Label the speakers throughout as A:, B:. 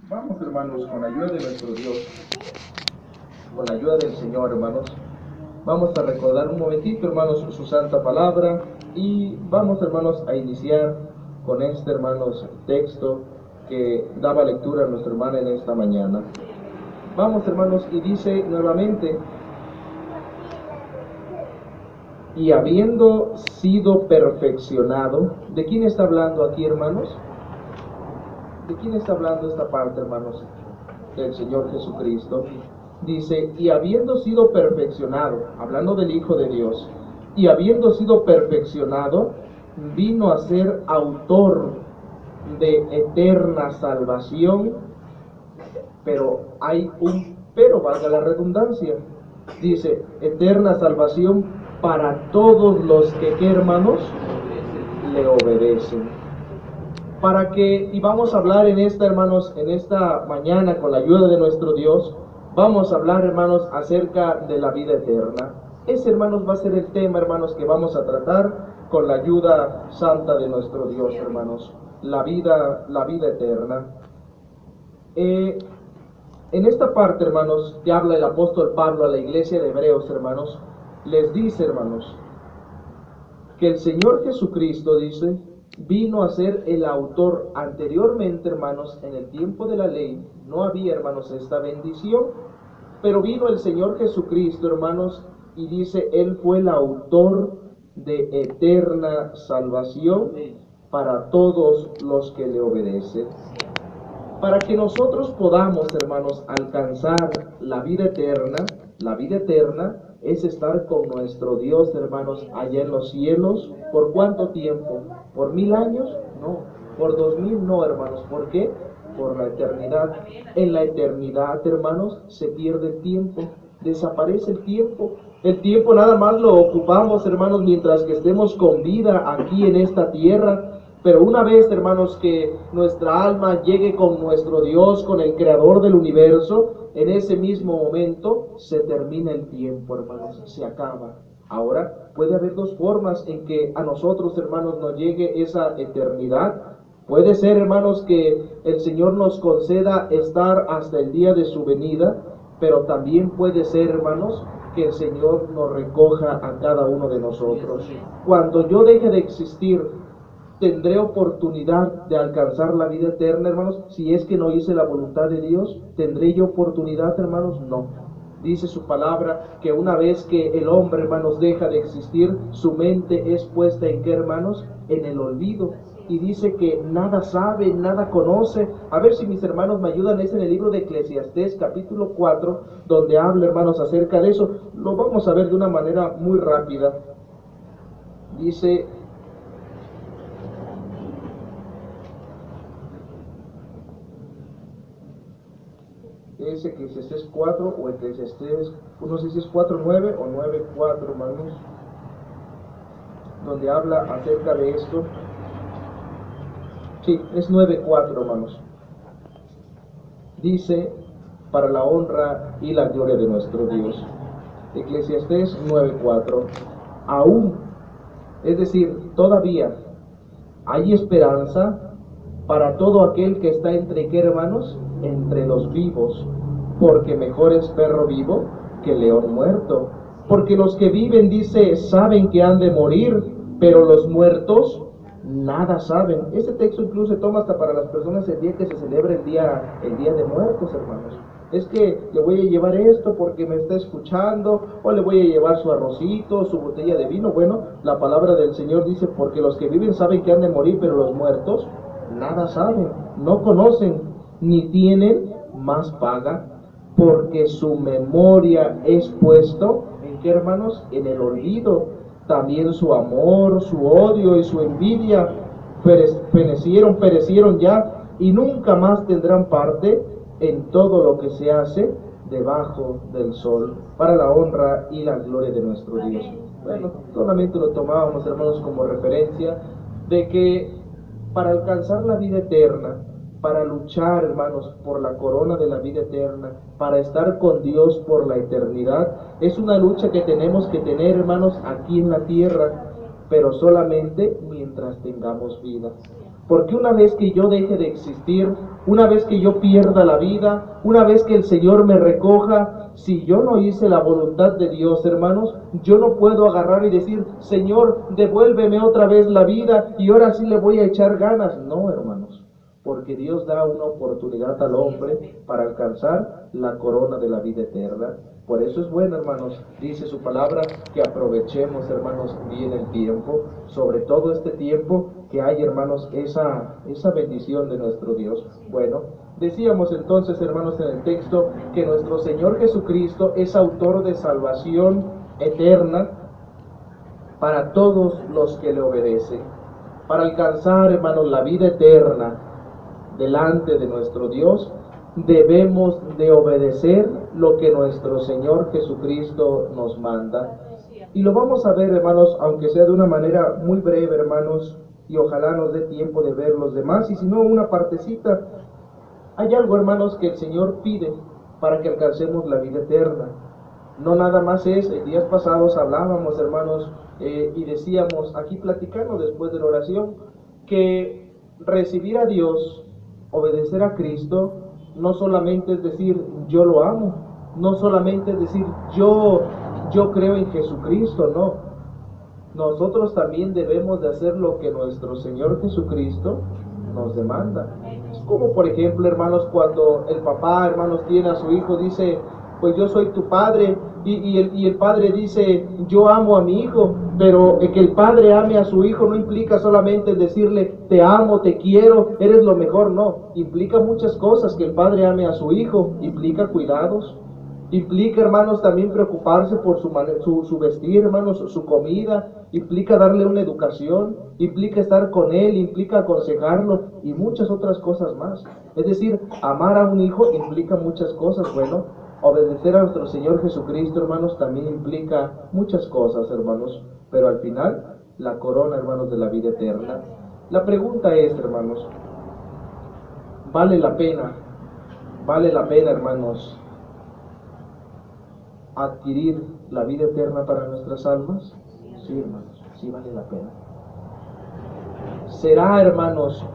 A: Vamos, hermanos, con la ayuda de nuestro Dios, con la ayuda del Señor, hermanos. Vamos a recordar un momentito, hermanos, su santa palabra y vamos, hermanos, a iniciar con este, hermanos, texto que daba lectura a nuestra hermana en esta mañana. Vamos, hermanos, y dice nuevamente: y habiendo sido perfeccionado. ¿De quién está hablando aquí, hermanos? ¿De quién está hablando esta parte, hermanos? Del Señor Jesucristo. Dice, y habiendo sido perfeccionado, hablando del Hijo de Dios, y habiendo sido perfeccionado, vino a ser autor de eterna salvación. Pero hay un pero, valga la redundancia. Dice, eterna salvación para todos los que, ¿qué, hermanos? Le obedecen. Para que, y vamos a hablar en esta, hermanos, en esta mañana, con la ayuda de nuestro Dios, vamos a hablar, hermanos, acerca de la vida eterna. Ese, hermanos, va a ser el tema, hermanos, que vamos a tratar con la ayuda santa de nuestro Dios, hermanos. La vida eterna. En esta parte, hermanos, que habla el apóstol Pablo a la iglesia de Hebreos, hermanos, les dice, hermanos, que el Señor Jesucristo, dice, vino a ser el autor. Anteriormente, hermanos, en el tiempo de la ley, no había, hermanos, esta bendición, pero vino el Señor Jesucristo, hermanos, y dice, Él fue el autor de eterna salvación para todos los que le obedecen. Para que nosotros podamos, hermanos, alcanzar la vida eterna es estar con nuestro Dios, hermanos, allá en los cielos. ¿Por cuánto tiempo? ¿Por 1000 años? No. ¿Por 2000? No, hermanos. ¿Por qué? Por la eternidad. En la eternidad, hermanos, se pierde el tiempo, desaparece el tiempo. El tiempo nada más lo ocupamos, hermanos, mientras que estemos con vida aquí en esta tierra. Pero una vez, hermanos, que nuestra alma llegue con nuestro Dios, con el Creador del universo, en ese mismo momento se termina el tiempo, hermanos, se acaba. Ahora, puede haber dos formas en que a nosotros, hermanos, nos llegue esa eternidad. Puede ser, hermanos, que el Señor nos conceda estar hasta el día de su venida, pero también puede ser, hermanos, que el Señor nos recoja a cada uno de nosotros. Cuando yo deje de existir, ¿tendré oportunidad de alcanzar la vida eterna, hermanos? Si es que no hice la voluntad de Dios, ¿tendré yo oportunidad, hermanos? No. Dice su palabra que una vez que el hombre, hermanos, deja de existir, su mente es puesta ¿en qué, hermanos? En el olvido. Y dice que nada sabe, nada conoce. A ver si mis hermanos me ayudan, es en el libro de Eclesiastés, capítulo 4, donde habla, hermanos, acerca de eso. Lo vamos a ver de una manera muy rápida. Dice... es Eclesiastés 4 o Eclesiastés, no sé si es 4:9 o 9:4, hermanos, donde habla acerca de esto. Sí, es 9:4, hermanos. Dice, para la honra y la gloria de nuestro Dios. Eclesiastés 9:4. Aún, es decir, todavía hay esperanza para todo aquel que está entre, ¿qué, hermanos? Entre los vivos, porque mejor es perro vivo que león muerto. Porque los que viven, dice, saben que han de morir, pero los muertos nada saben. Este texto incluso se toma hasta para las personas el día que se celebra el día de muertos, hermanos. Es que le voy a llevar esto porque me está escuchando, o le voy a llevar su arrocito, su botella de vino. Bueno, la palabra del Señor dice, porque los que viven saben que han de morir, pero los muertos nada saben, no conocen, ni tienen más paga, porque su memoria es puesto, ¿en qué, hermanos? En el olvido. También su amor, su odio y su envidia perecieron ya, y nunca más tendrán parte en todo lo que se hace debajo del sol, para la honra y la gloria de nuestro Dios. Bueno, solamente lo tomábamos, hermanos, como referencia de que para alcanzar la vida eterna, para luchar, hermanos, por la corona de la vida eterna, para estar con Dios por la eternidad, es una lucha que tenemos que tener, hermanos, aquí en la tierra, pero solamente mientras tengamos vida. Porque una vez que yo deje de existir, una vez que yo pierda la vida, una vez que el Señor me recoja, si yo no hice la voluntad de Dios, hermanos, yo no puedo agarrar y decir, Señor, devuélveme otra vez la vida y ahora sí le voy a echar ganas. No, hermanos, porque Dios da una oportunidad al hombre para alcanzar la corona de la vida eterna. Por eso es bueno, hermanos, dice su palabra, que aprovechemos, hermanos, bien el tiempo, sobre todo este tiempo que hay, hermanos, esa bendición de nuestro Dios. Bueno, decíamos entonces, hermanos, en el texto, que nuestro Señor Jesucristo es autor de salvación eterna para todos los que le obedecen. Para alcanzar, hermanos, la vida eterna delante de nuestro Dios, debemos de obedecer lo que nuestro Señor Jesucristo nos manda. Y lo vamos a ver, hermanos, aunque sea de una manera muy breve, hermanos, y ojalá nos dé tiempo de ver los demás, y si no, una partecita. Hay algo, hermanos, que el Señor pide para que alcancemos la vida eterna. No nada más es, en días pasados hablábamos, hermanos, y decíamos, aquí platicando después de la oración, que recibir a Dios, obedecer a Cristo, no solamente es decir, yo lo amo, no solamente es decir, yo creo en Jesucristo, no. Nosotros también debemos de hacer lo que nuestro Señor Jesucristo nos demanda. Es como, por ejemplo, hermanos, cuando el papá, hermanos, tiene a su hijo, dice, pues yo soy tu padre, y el padre dice, yo amo a mi hijo, pero que el padre ame a su hijo no implica solamente decirle, te amo, te quiero, eres lo mejor, no, implica muchas cosas. Que el padre ame a su hijo, implica cuidados, implica, hermanos, también preocuparse por su vestir, hermanos, su comida, implica darle una educación, implica estar con él, implica aconsejarlo y muchas otras cosas más. Es decir, amar a un hijo implica muchas cosas. Bueno, obedecer a nuestro Señor Jesucristo, hermanos, también implica muchas cosas, hermanos, pero al final, la corona, hermanos, de la vida eterna. La pregunta es, hermanos, ¿vale la pena, hermanos, adquirir la vida eterna para nuestras almas? Sí, hermanos, sí vale la pena. ¿Será, hermanos,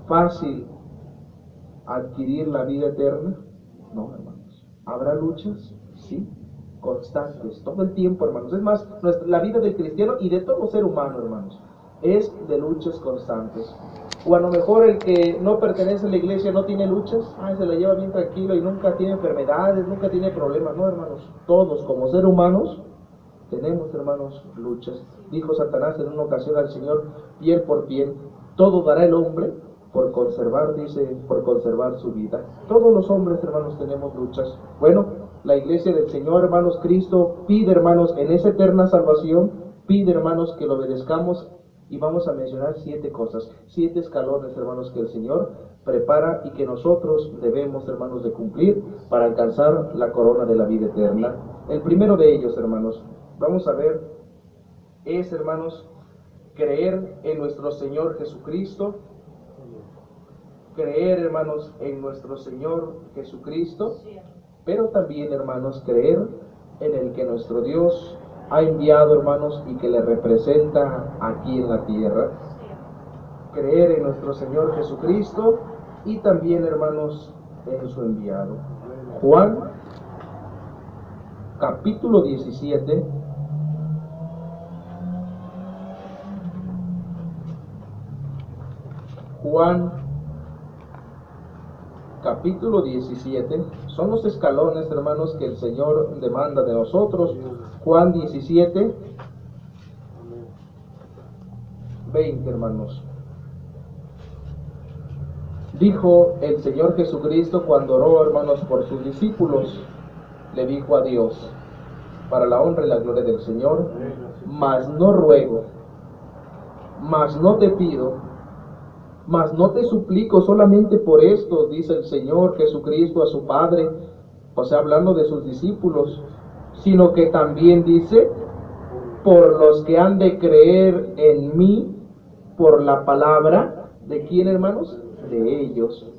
A: fácil adquirir la vida eterna? No, hermanos. ¿Habrá luchas? Sí, constantes, todo el tiempo, hermanos. Es más, la vida del cristiano y de todo ser humano, hermanos, es de luchas constantes. O a lo mejor el que no pertenece a la iglesia no tiene luchas, se la lleva bien tranquilo y nunca tiene enfermedades, nunca tiene problemas. No, hermanos, todos como seres humanos tenemos, hermanos, luchas. Dijo Satanás en una ocasión al Señor, piel por piel, todo dará el hombre por conservar, dice, por conservar su vida. Todos los hombres, hermanos, tenemos luchas. Bueno, la iglesia del Señor, hermanos, Cristo pide, hermanos, en esa eterna salvación, pide, hermanos, que lo obedezcamos. Y vamos a mencionar 7 cosas, 7 escalones, hermanos, que el Señor prepara y que nosotros debemos, hermanos, de cumplir para alcanzar la corona de la vida eterna. El primero de ellos, hermanos, vamos a ver, es, hermanos, creer en nuestro Señor Jesucristo. Creer, hermanos, en nuestro Señor Jesucristo, pero también, hermanos, creer en el que nuestro Dios ha enviado, hermanos, y que le representa aquí en la tierra. Creer en nuestro Señor Jesucristo y también, hermanos, en su enviado. Juan, capítulo 17. Juan, capítulo 17, son los escalones, hermanos, que el Señor demanda de nosotros. Juan 17, 20, hermanos. Dijo el Señor Jesucristo cuando oró, hermanos, por sus discípulos, le dijo a Dios, para la honra y la gloria del Señor, mas no ruego, mas no te pido, mas no te suplico solamente por esto, dice el Señor Jesucristo a su Padre, o sea, hablando de sus discípulos, sino que también dice, por los que han de creer en mí, por la palabra, ¿de quién, hermanos? De ellos.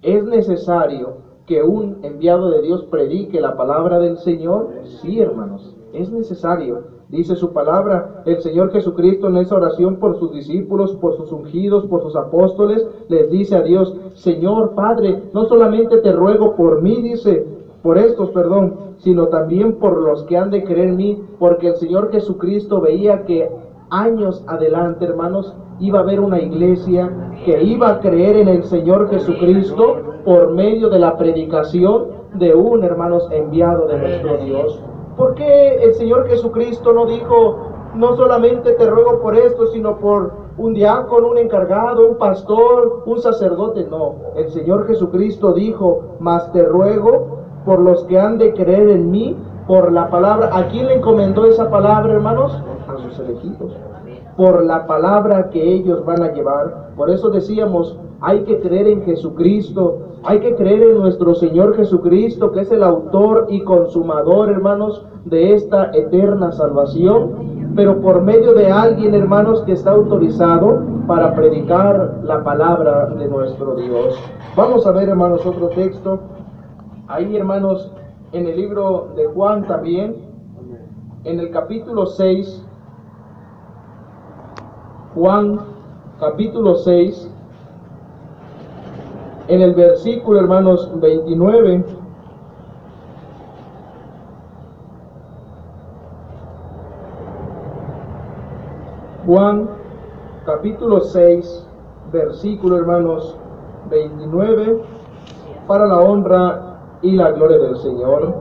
A: ¿Es necesario que un enviado de Dios predique la palabra del Señor? Sí, hermanos, Es necesario. Dice su palabra, el Señor Jesucristo en esa oración por sus discípulos, por sus ungidos, por sus apóstoles, les dice a Dios, Señor Padre, no solamente te ruego por mí, dice, por estos, perdón, sino también por los que han de creer en mí, porque el Señor Jesucristo veía que años adelante, hermanos, iba a haber una iglesia que iba a creer en el Señor Jesucristo por medio de la predicación de un, hermanos, enviado de nuestro Dios. ¿Por qué el Señor Jesucristo no dijo, no solamente te ruego por esto, sino por un diácono, un encargado, un pastor, un sacerdote? No, el Señor Jesucristo dijo, mas te ruego por los que han de creer en mí, por la palabra. ¿A quién le encomendó esa palabra, hermanos? A sus elegidos. Por la palabra que ellos van a llevar. Por eso decíamos, hay que creer en Jesucristo, hay que creer en nuestro Señor Jesucristo, que es el autor y consumador, hermanos, de esta eterna salvación, pero por medio de alguien, hermanos, que está autorizado para predicar la palabra de nuestro Dios. Vamos a ver, hermanos, otro texto. Ahí, hermanos, en el libro de Juan también, en el capítulo 6, Juan, capítulo 6, en el versículo, hermanos, 29, Juan, capítulo 6, versículo, hermanos, 29, para la honra y la gloria del Señor.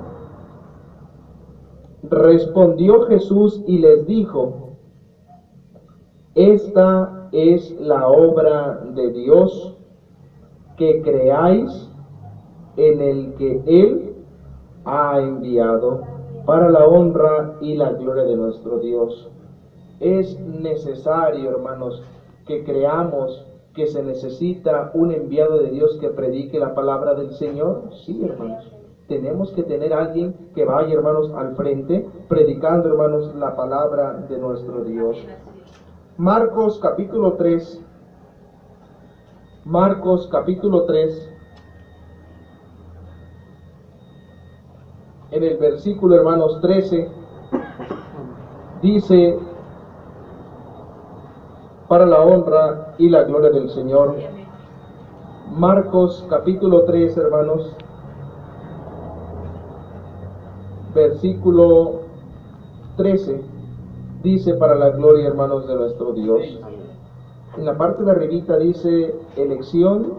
A: Respondió Jesús y les dijo, esta es la obra de Dios, que creáis en el que Él ha enviado, para la honra y la gloria de nuestro Dios. Es necesario, hermanos, que creamos que se necesita un enviado de Dios que predique la palabra del Señor. Sí, hermanos, tenemos que tener alguien que vaya, hermanos, al frente, predicando, hermanos, la palabra de nuestro Dios. Marcos capítulo 3, Marcos capítulo 3, en el versículo, hermanos, 13, dice, para la honra y la gloria del Señor. Marcos capítulo 3, hermanos, versículo 13, dice, para la gloria, hermanos, de nuestro Dios. En la parte de arribita dice, elección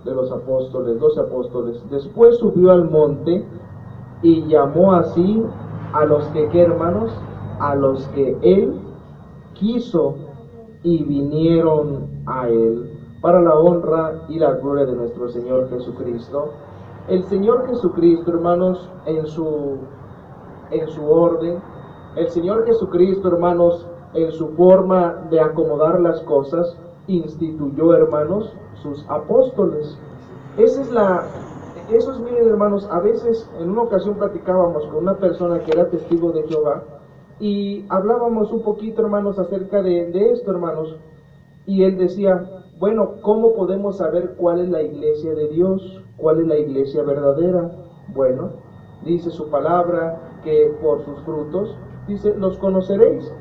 A: de los apóstoles, 12 apóstoles. Después subió al monte y llamó así a los que, ¿qué, hermanos? A los que él quiso, y vinieron a él, para la honra y la gloria de nuestro Señor Jesucristo. El Señor Jesucristo, hermanos, en su orden, el Señor Jesucristo, hermanos, en su forma de acomodar las cosas, instituyó, hermanos, sus apóstoles. Miren, hermanos, a veces en una ocasión platicábamos con una persona que era testigo de Jehová y hablábamos un poquito, hermanos, acerca de esto, hermanos, y él decía, bueno, ¿cómo podemos saber cuál es la iglesia de Dios? ¿Cuál es la iglesia verdadera? Bueno, dice su palabra que por sus frutos, dice, los conoceréis.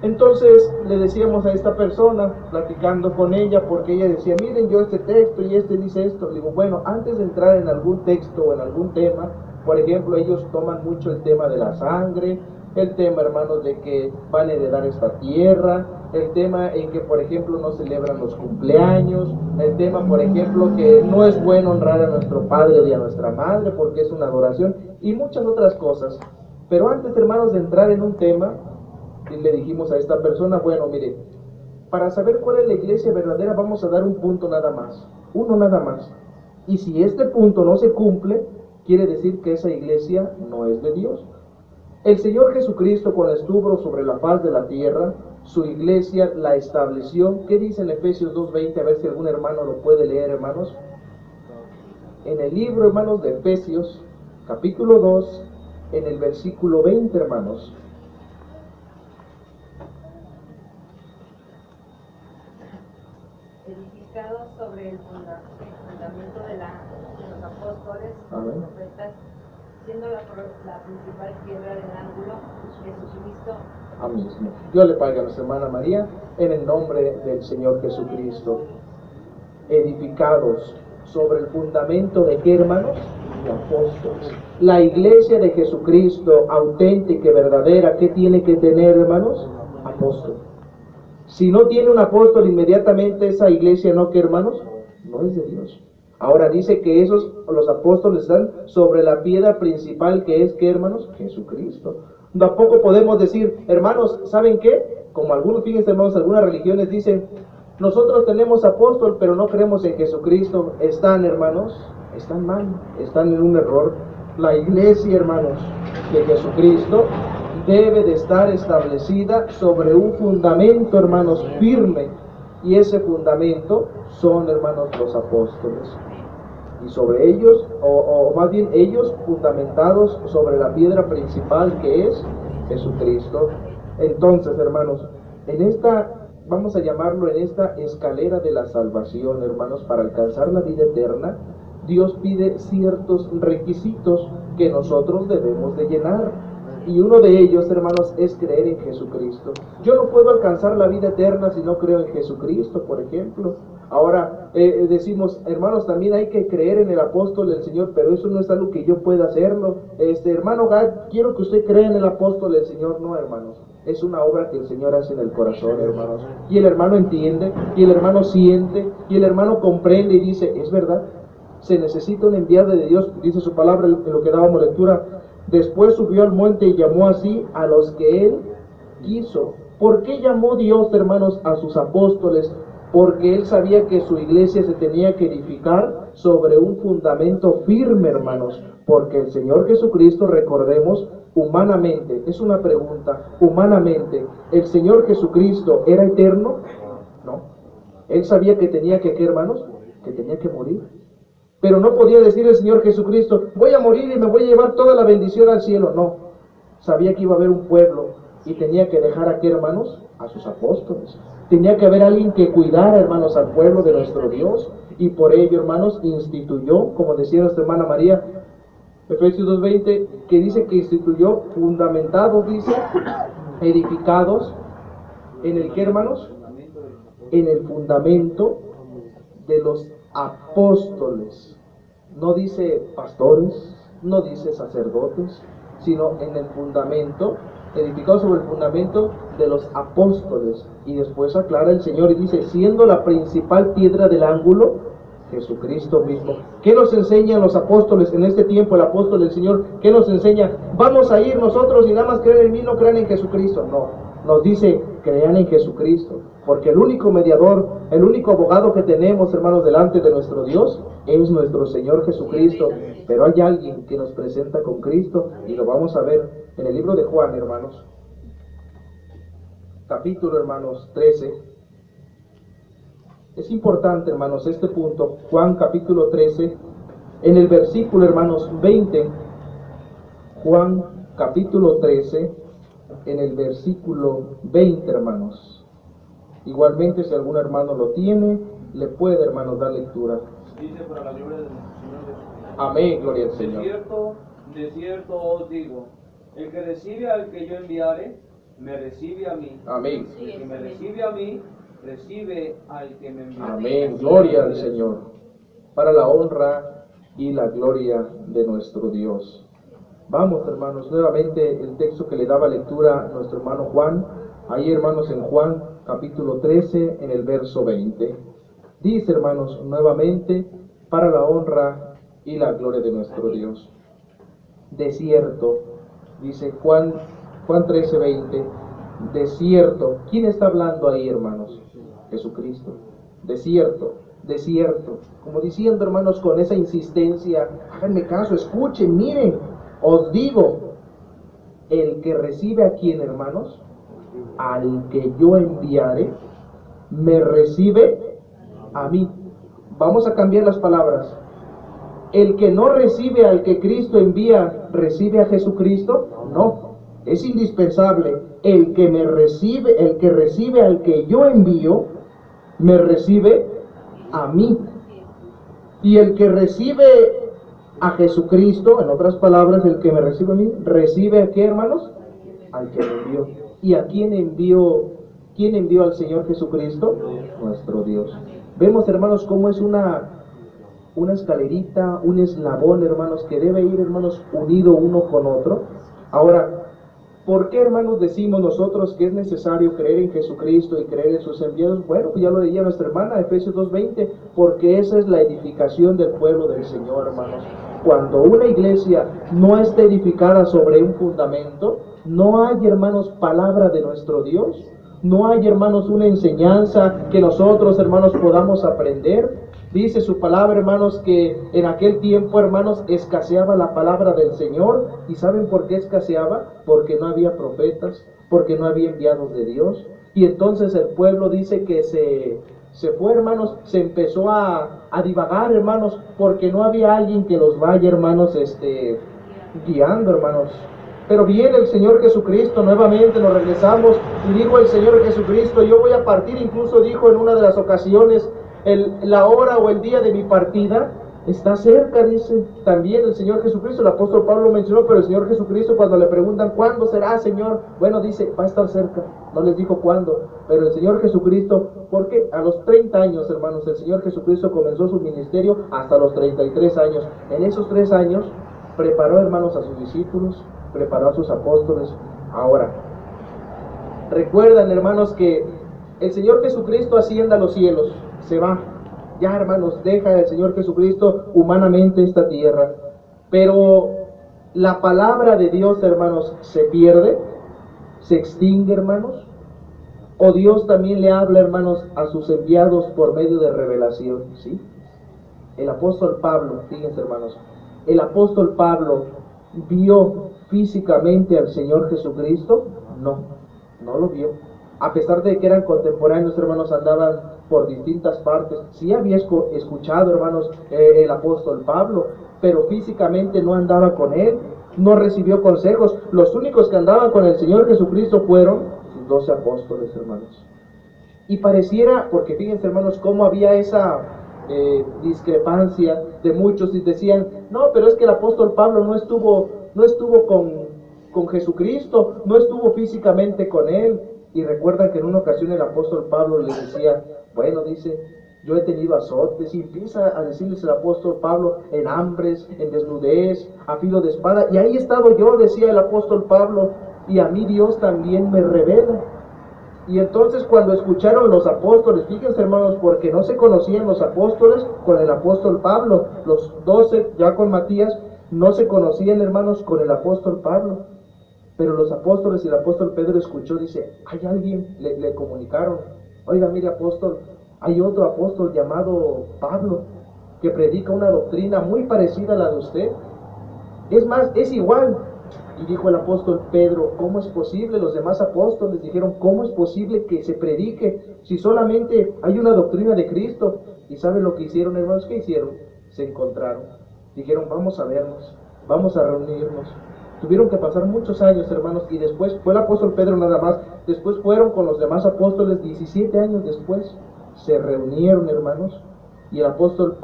A: Entonces le decíamos a esta persona, platicando con ella, porque ella decía, miren, yo este texto y este dice esto. Le digo, bueno, antes de entrar en algún texto o en algún tema, por ejemplo, ellos toman mucho el tema de la sangre, el tema, hermanos, de que van a heredar esta tierra, el tema en que, por ejemplo, no celebran los cumpleaños, el tema, por ejemplo, que no es bueno honrar a nuestro padre y a nuestra madre porque es una adoración, y muchas otras cosas. Pero antes, hermanos, de entrar en un tema, le dijimos a esta persona, bueno, mire, para saber cuál es la iglesia verdadera vamos a dar un punto nada más, uno nada más. Y si este punto no se cumple, quiere decir que esa iglesia no es de Dios. El Señor Jesucristo, cuando estuvo sobre la faz de la tierra, su iglesia la estableció. ¿Qué dice en Efesios 2:20? A ver si algún hermano lo puede leer, hermanos. En el libro, hermanos, de Efesios, capítulo 2, en el versículo 20, hermanos.
B: Edificado sobre el fundamento de los apóstoles, los profetas siendo la principal piedra del ángulo, Jesucristo.
A: Amén. Dios le pague a nuestra hermana María en el nombre del Señor Jesucristo. Edificados sobre el fundamento de qué, hermanos? De apóstoles. La iglesia de Jesucristo, auténtica y verdadera, ¿qué tiene que tener, hermanos? Apóstol. Si no tiene un apóstol, inmediatamente esa iglesia, ¿no qué, hermanos? No es de Dios. Ahora dice que los apóstoles están sobre la piedra principal, que es, ¿qué, hermanos? Jesucristo. Tampoco podemos decir, hermanos, ¿saben qué? Como algunos, fíjense, hermanos, algunas religiones dicen, nosotros tenemos apóstol, pero no creemos en Jesucristo. Están, hermanos, están mal, están en un error. La iglesia, hermanos, de Jesucristo debe de estar establecida sobre un fundamento, hermanos, firme. Y ese fundamento son, hermanos, los apóstoles. Y sobre ellos, o más bien ellos fundamentados sobre la piedra principal que es Jesucristo. Entonces, hermanos, en esta, vamos a llamarlo en esta escalera de la salvación, hermanos, para alcanzar la vida eterna, Dios pide ciertos requisitos que nosotros debemos de llenar. Y uno de ellos, hermanos, es creer en Jesucristo. Yo no puedo alcanzar la vida eterna si no creo en Jesucristo, por ejemplo. Ahora decimos, hermanos, también hay que creer en el apóstol del Señor, pero eso no es algo que yo pueda hacerlo. Hermano Gad, quiero que usted crea en el apóstol del Señor. No, hermanos, es una obra que el Señor hace en el corazón, hermanos. Y el hermano entiende, y el hermano siente, y el hermano comprende y dice, es verdad, se necesita un enviado de Dios, dice su palabra en lo que dábamos lectura. Después subió al monte y llamó así a los que él quiso. ¿Por qué llamó Dios, hermanos, a sus apóstoles? Porque él sabía que su iglesia se tenía que edificar sobre un fundamento firme, hermanos. Porque el Señor Jesucristo, recordemos, humanamente, es una pregunta, humanamente, ¿el Señor Jesucristo era eterno? No. Él sabía que tenía que, ¿qué, hermanos? Que tenía que morir. Pero no podía decir el Señor Jesucristo, voy a morir y me voy a llevar toda la bendición al cielo. No, sabía que iba a haber un pueblo y tenía que dejar aquí, hermanos, a sus apóstoles. Tenía que haber alguien que cuidara, hermanos, al pueblo de nuestro Dios. Y por ello, hermanos, instituyó, como decía nuestra hermana María, Efesios 2:20, que dice que instituyó fundamentados, dice, edificados, ¿en el qué, hermanos? En el fundamento de los apóstoles. No dice pastores, no dice sacerdotes, sino en el fundamento, edificado sobre el fundamento de los apóstoles. Y después aclara el Señor y dice, siendo la principal piedra del ángulo, Jesucristo mismo. ¿Qué nos enseñan los apóstoles en este tiempo, el apóstol del Señor? ¿Qué nos enseña? Vamos a ir nosotros y nada más creer en mí, no crean en Jesucristo. No, nos dice, crean en Jesucristo. Porque el único mediador, el único abogado que tenemos, hermanos, delante de nuestro Dios, es nuestro Señor Jesucristo. Pero hay alguien que nos presenta con Cristo, y lo vamos a ver en el libro de Juan, hermanos. Capítulo, hermanos, 13. Es importante, hermanos, este punto. Juan capítulo 13, en el versículo, hermanos, 20. Juan capítulo 13, en el versículo 20, hermanos. Igualmente, si algún hermano lo tiene, le puede, hermanos, dar lectura.
C: Dice, para la gloria de nuestro Señor Jesucristo.
A: Amén, gloria al Señor.
C: De cierto os digo, el que recibe al que yo enviare, me recibe a mí.
A: Amén.
C: El que me recibe a mí, recibe al que me envió.
A: Amén, gloria al Señor. Para la honra y la gloria de nuestro Dios. Vamos, hermanos, nuevamente el texto que le daba lectura a nuestro hermano Juan. Ahí, hermanos, en Juan capítulo 13, en el verso 20. Dice, hermanos, nuevamente, para la honra y la gloria de nuestro Dios. De cierto, dice Juan 13, 20, de cierto. ¿Quién está hablando ahí, hermanos? Jesucristo. De cierto, como diciendo, hermanos, con esa insistencia, háganme caso, escuchen, miren, os digo, el que recibe a quién, hermanos, al que yo enviare, me recibe a mí. Vamos a cambiar las palabras. El que no recibe al que Cristo envía, ¿recibe a Jesucristo? No, es indispensable. El que me recibe, el que recibe al que yo envío, me recibe a mí. Y el que recibe a Jesucristo, en otras palabras, el que me recibe a mí, recibe a qué, hermanos, al que me envió. ¿Y a quién envió? ¿Quién envió al Señor Jesucristo? Nuestro Dios. Vemos, hermanos, cómo es una escalerita, un eslabón, hermanos, que debe ir, hermanos, unido uno con otro. Ahora, ¿por qué, hermanos, decimos nosotros que es necesario creer en Jesucristo y creer en sus enviados? Bueno, pues ya lo leía nuestra hermana, Efesios 2:20, porque esa es la edificación del pueblo del Señor, hermanos. Cuando una iglesia no está edificada sobre un fundamento, no hay, hermanos, palabra de nuestro Dios, no hay, hermanos, una enseñanza que nosotros, hermanos, podamos aprender. Dice su palabra, hermanos, que en aquel tiempo, hermanos, escaseaba la palabra del Señor. ¿Y saben por qué escaseaba? Porque no había profetas, porque no había enviados de Dios. Y entonces el pueblo dice que se fue, hermanos, se empezó a divagar, hermanos, porque no había alguien que los vaya, hermanos, guiando, hermanos. Pero viene el Señor Jesucristo, nuevamente nos regresamos, y dijo el Señor Jesucristo, yo voy a partir, incluso dijo en una de las ocasiones, la hora o el día de mi partida está cerca, dice también el Señor Jesucristo. El apóstol Pablo mencionó, pero el Señor Jesucristo, cuando le preguntan ¿cuándo será, Señor? Bueno, dice, va a estar cerca, no les dijo cuándo, pero el Señor Jesucristo, porque a los 30 años, hermanos, el Señor Jesucristo comenzó su ministerio hasta los 33 años. En esos 3 años preparó, hermanos, a sus discípulos, preparó a sus apóstoles. Ahora, recuerdan, hermanos, que el Señor Jesucristo asciende a los cielos, se va. Ya, hermanos, deja el Señor Jesucristo humanamente esta tierra. Pero la palabra de Dios, hermanos, se pierde, se extingue, hermanos. O Dios también le habla, hermanos, a sus enviados por medio de revelación, ¿sí? El apóstol Pablo, fíjense, hermanos, el apóstol Pablo vio físicamente al Señor Jesucristo. No lo vio. A pesar de que eran contemporáneos, hermanos, andaban por distintas partes. Sí había escuchado, hermanos, el apóstol Pablo, pero físicamente no andaba con él, no recibió consejos. Los únicos que andaban con el Señor Jesucristo fueron sus 12 apóstoles, hermanos. Y pareciera, porque fíjense, hermanos, cómo había esa discrepancia de muchos, y decían, no, pero es que el apóstol Pablo no estuvo con Jesucristo, no estuvo físicamente con él. Y recuerdan que en una ocasión el apóstol Pablo les decía, bueno, dice, yo he tenido azotes, y empieza a decirles el apóstol Pablo, en hambres, en desnudez, a filo de espada, y ahí he estado yo, decía el apóstol Pablo, y a mí Dios también me revela. Y entonces cuando escucharon los apóstoles, fíjense, hermanos, porque no se conocían los apóstoles con el apóstol Pablo, los 12 ya con Matías no se conocían, hermanos, con el apóstol Pablo. Pero los apóstoles y el apóstol Pedro escuchó, dice, hay alguien, le comunicaron, oiga, mire, apóstol, hay otro apóstol llamado Pablo, que predica una doctrina muy parecida a la de usted. Es más, es igual. Y dijo el apóstol Pedro, ¿cómo es posible? Los demás apóstoles dijeron, ¿cómo es posible que se predique si solamente hay una doctrina de Cristo? ¿Y saben lo que hicieron, hermanos? ¿Qué hicieron? Se encontraron. Dijeron, vamos a vernos, vamos a reunirnos. Tuvieron que pasar muchos años, hermanos, y después fue el apóstol Pedro nada más. Después fueron con los demás apóstoles, 17 años después, se reunieron, hermanos. Y el apóstol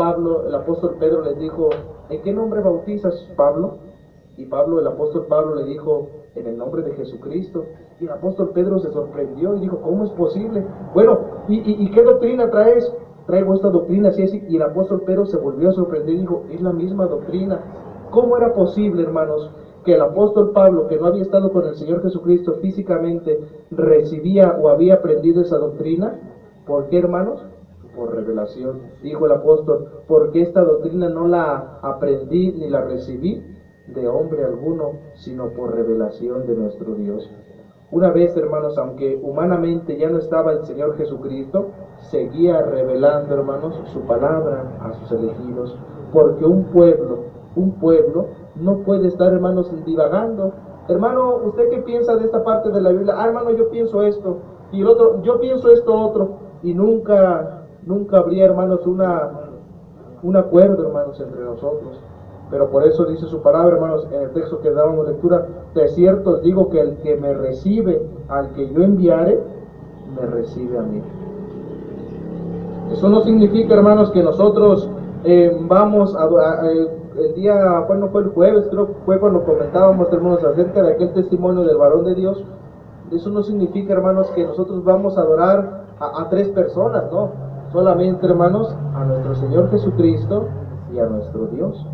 A: Pedro les dijo, ¿en qué nombre bautizas, Pablo? Y el apóstol Pablo le dijo, en el nombre de Jesucristo. Y el apóstol Pedro se sorprendió y dijo, ¿cómo es posible? Bueno, ¿y qué doctrina traes? Traigo esta doctrina, así, así. Y el apóstol Pedro se volvió a sorprender y dijo, es la misma doctrina. ¿Cómo era posible, hermanos, que el apóstol Pablo, que no había estado con el Señor Jesucristo físicamente, recibía o había aprendido esa doctrina? ¿Por qué, hermanos? Por revelación. Dijo el apóstol, porque esta doctrina no la aprendí ni la recibí de hombre alguno, sino por revelación de nuestro Dios. Una vez, hermanos, aunque humanamente ya no estaba el Señor Jesucristo, seguía revelando, hermanos, su palabra a sus elegidos, porque un pueblo no puede estar, hermanos, divagando. Hermano, ¿usted qué piensa de esta parte de la Biblia? Ah, hermano, yo pienso esto, y el otro, yo pienso esto otro, y nunca habría, hermanos, un acuerdo, hermanos, entre nosotros. Pero por eso dice su palabra, hermanos, en el texto que dábamos lectura, de cierto os digo que el que me recibe, al que yo enviare, me recibe a mí. Eso no significa, hermanos, que nosotros vamos el día, bueno, fue el jueves, creo que fue cuando comentábamos, hermanos, acerca de aquel testimonio del varón de Dios. Eso no significa, hermanos, que nosotros vamos a adorar a tres personas, no. Solamente, hermanos, a nuestro Señor Jesucristo y a nuestro Dios.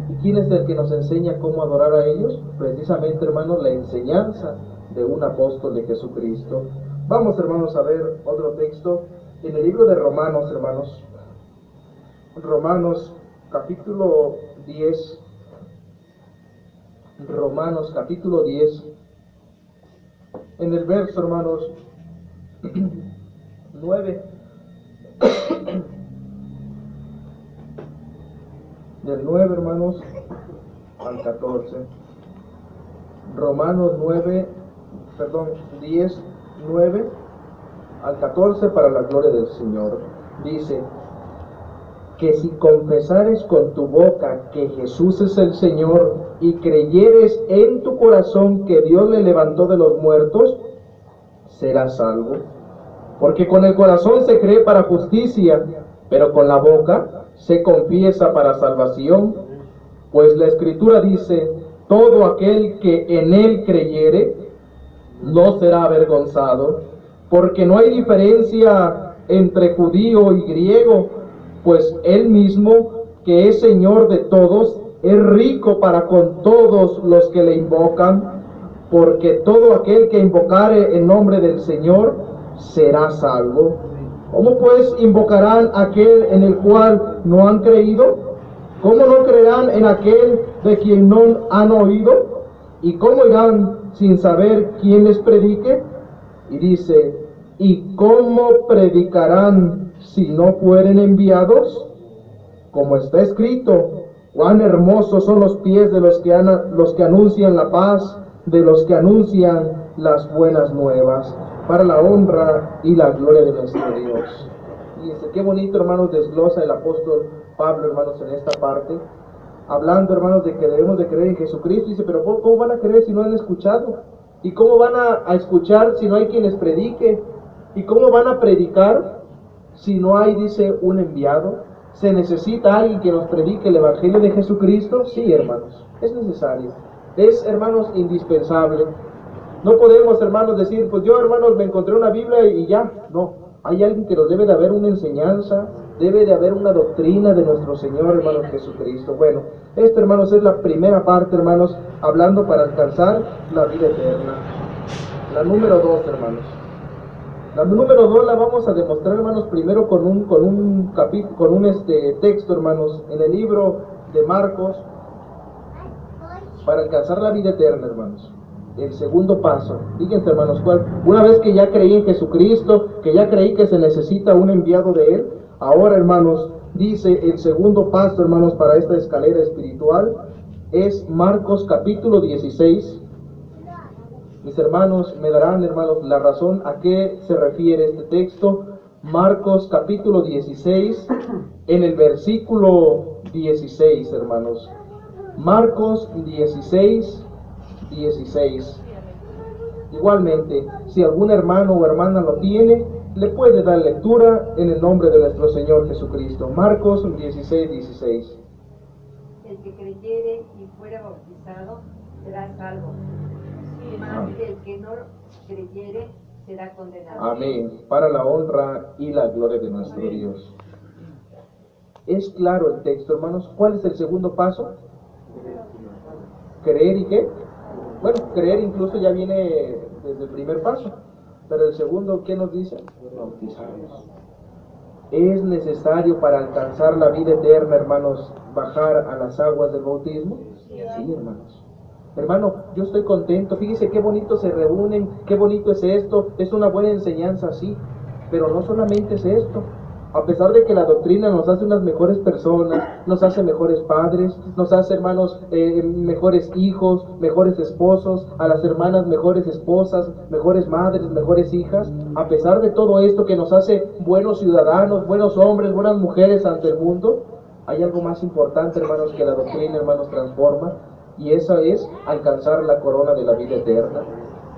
A: ¿Y quién es el que nos enseña cómo adorar a ellos? Precisamente, hermanos, la enseñanza de un apóstol de Jesucristo. Vamos, hermanos, a ver otro texto en el libro de Romanos, hermanos. Romanos capítulo 10. Romanos capítulo 10. En el verso, hermanos, 9. Del 9, hermanos, al 14. Romanos 10, 9 al 14, para la gloria del Señor. Dice que si confesares con tu boca que Jesús es el Señor y creyeres en tu corazón que Dios le levantó de los muertos, serás salvo. Porque con el corazón se cree para justicia, pero con la boca se confiesa para salvación. Pues la Escritura dice: todo aquel que en él creyere no será avergonzado, porque no hay diferencia entre judío y griego, pues él mismo, que es Señor de todos, es rico para con todos los que le invocan, porque todo aquel que invocare el nombre del Señor será salvo. ¿Cómo pues invocarán aquel en el cual no han creído? ¿Cómo no creerán en aquel de quien no han oído? ¿Y cómo irán sin saber quién les predique? Y dice: ¿y cómo predicarán si no fueren enviados? Como está escrito: cuán hermosos son los pies de los que anuncian la paz, de los que anuncian las buenas nuevas, para la honra y la gloria de nuestro Dios. Y qué bonito, hermanos, desglosa el apóstol Pablo, hermanos, en esta parte, hablando, hermanos, de que debemos de creer en Jesucristo. Dice: pero ¿cómo van a creer si no han escuchado? ¿Y cómo van a escuchar si no hay quien les predique? ¿Y cómo van a predicar si no hay, dice, un enviado? ¿Se necesita alguien que nos predique el Evangelio de Jesucristo? Sí, hermanos, es necesario. Es, hermanos, indispensable. No podemos, hermanos, decir: pues yo, hermanos, me encontré una Biblia y ya. No, hay alguien que nos debe de haber una enseñanza, debe de haber una doctrina de nuestro Señor, hermanos, Jesucristo. Bueno, esta, hermanos, es la primera parte, hermanos, hablando para alcanzar la vida eterna. La número 2, hermanos. La número 2 la vamos a demostrar, hermanos, primero con un texto, hermanos, en el libro de Marcos, para alcanzar la vida eterna, hermanos. El segundo paso, fíjense, hermanos, una vez que ya creí en Jesucristo, que ya creí que se necesita un enviado de Él, ahora, hermanos, dice el segundo paso, hermanos, para esta escalera espiritual, es Marcos capítulo 16. Mis hermanos me darán, hermanos, la razón a qué se refiere este texto. Marcos capítulo 16, en el versículo 16, hermanos. Marcos 16, 16. Igualmente, si algún hermano o hermana lo tiene, le puede dar lectura en el nombre de nuestro Señor Jesucristo. Marcos 16, 16.
B: El que creyere y fuera bautizado será salvo, mas el que no creyere será condenado.
A: Amén. Para la honra y la gloria de nuestro Dios. Es claro el texto, hermanos. ¿Cuál es el segundo paso? ¿Creer y qué? Bueno, creer incluso ya viene desde el primer paso. Pero el segundo, ¿qué nos dice? Bautizarnos. ¿Es necesario para alcanzar la vida eterna, hermanos, bajar a las aguas del bautismo? Sí, hermanos. Hermano, yo estoy contento. Fíjese qué bonito se reúnen, qué bonito es esto. Es una buena enseñanza, sí. Pero no solamente es esto. A pesar de que la doctrina nos hace unas mejores personas, nos hace mejores padres, nos hace, hermanos, mejores hijos, mejores esposos, a las hermanas mejores esposas, mejores madres, mejores hijas. A pesar de todo esto que nos hace buenos ciudadanos, buenos hombres, buenas mujeres ante el mundo, hay algo más importante, hermanos, que la doctrina, hermanos, transforma. Y eso es alcanzar la corona de la vida eterna.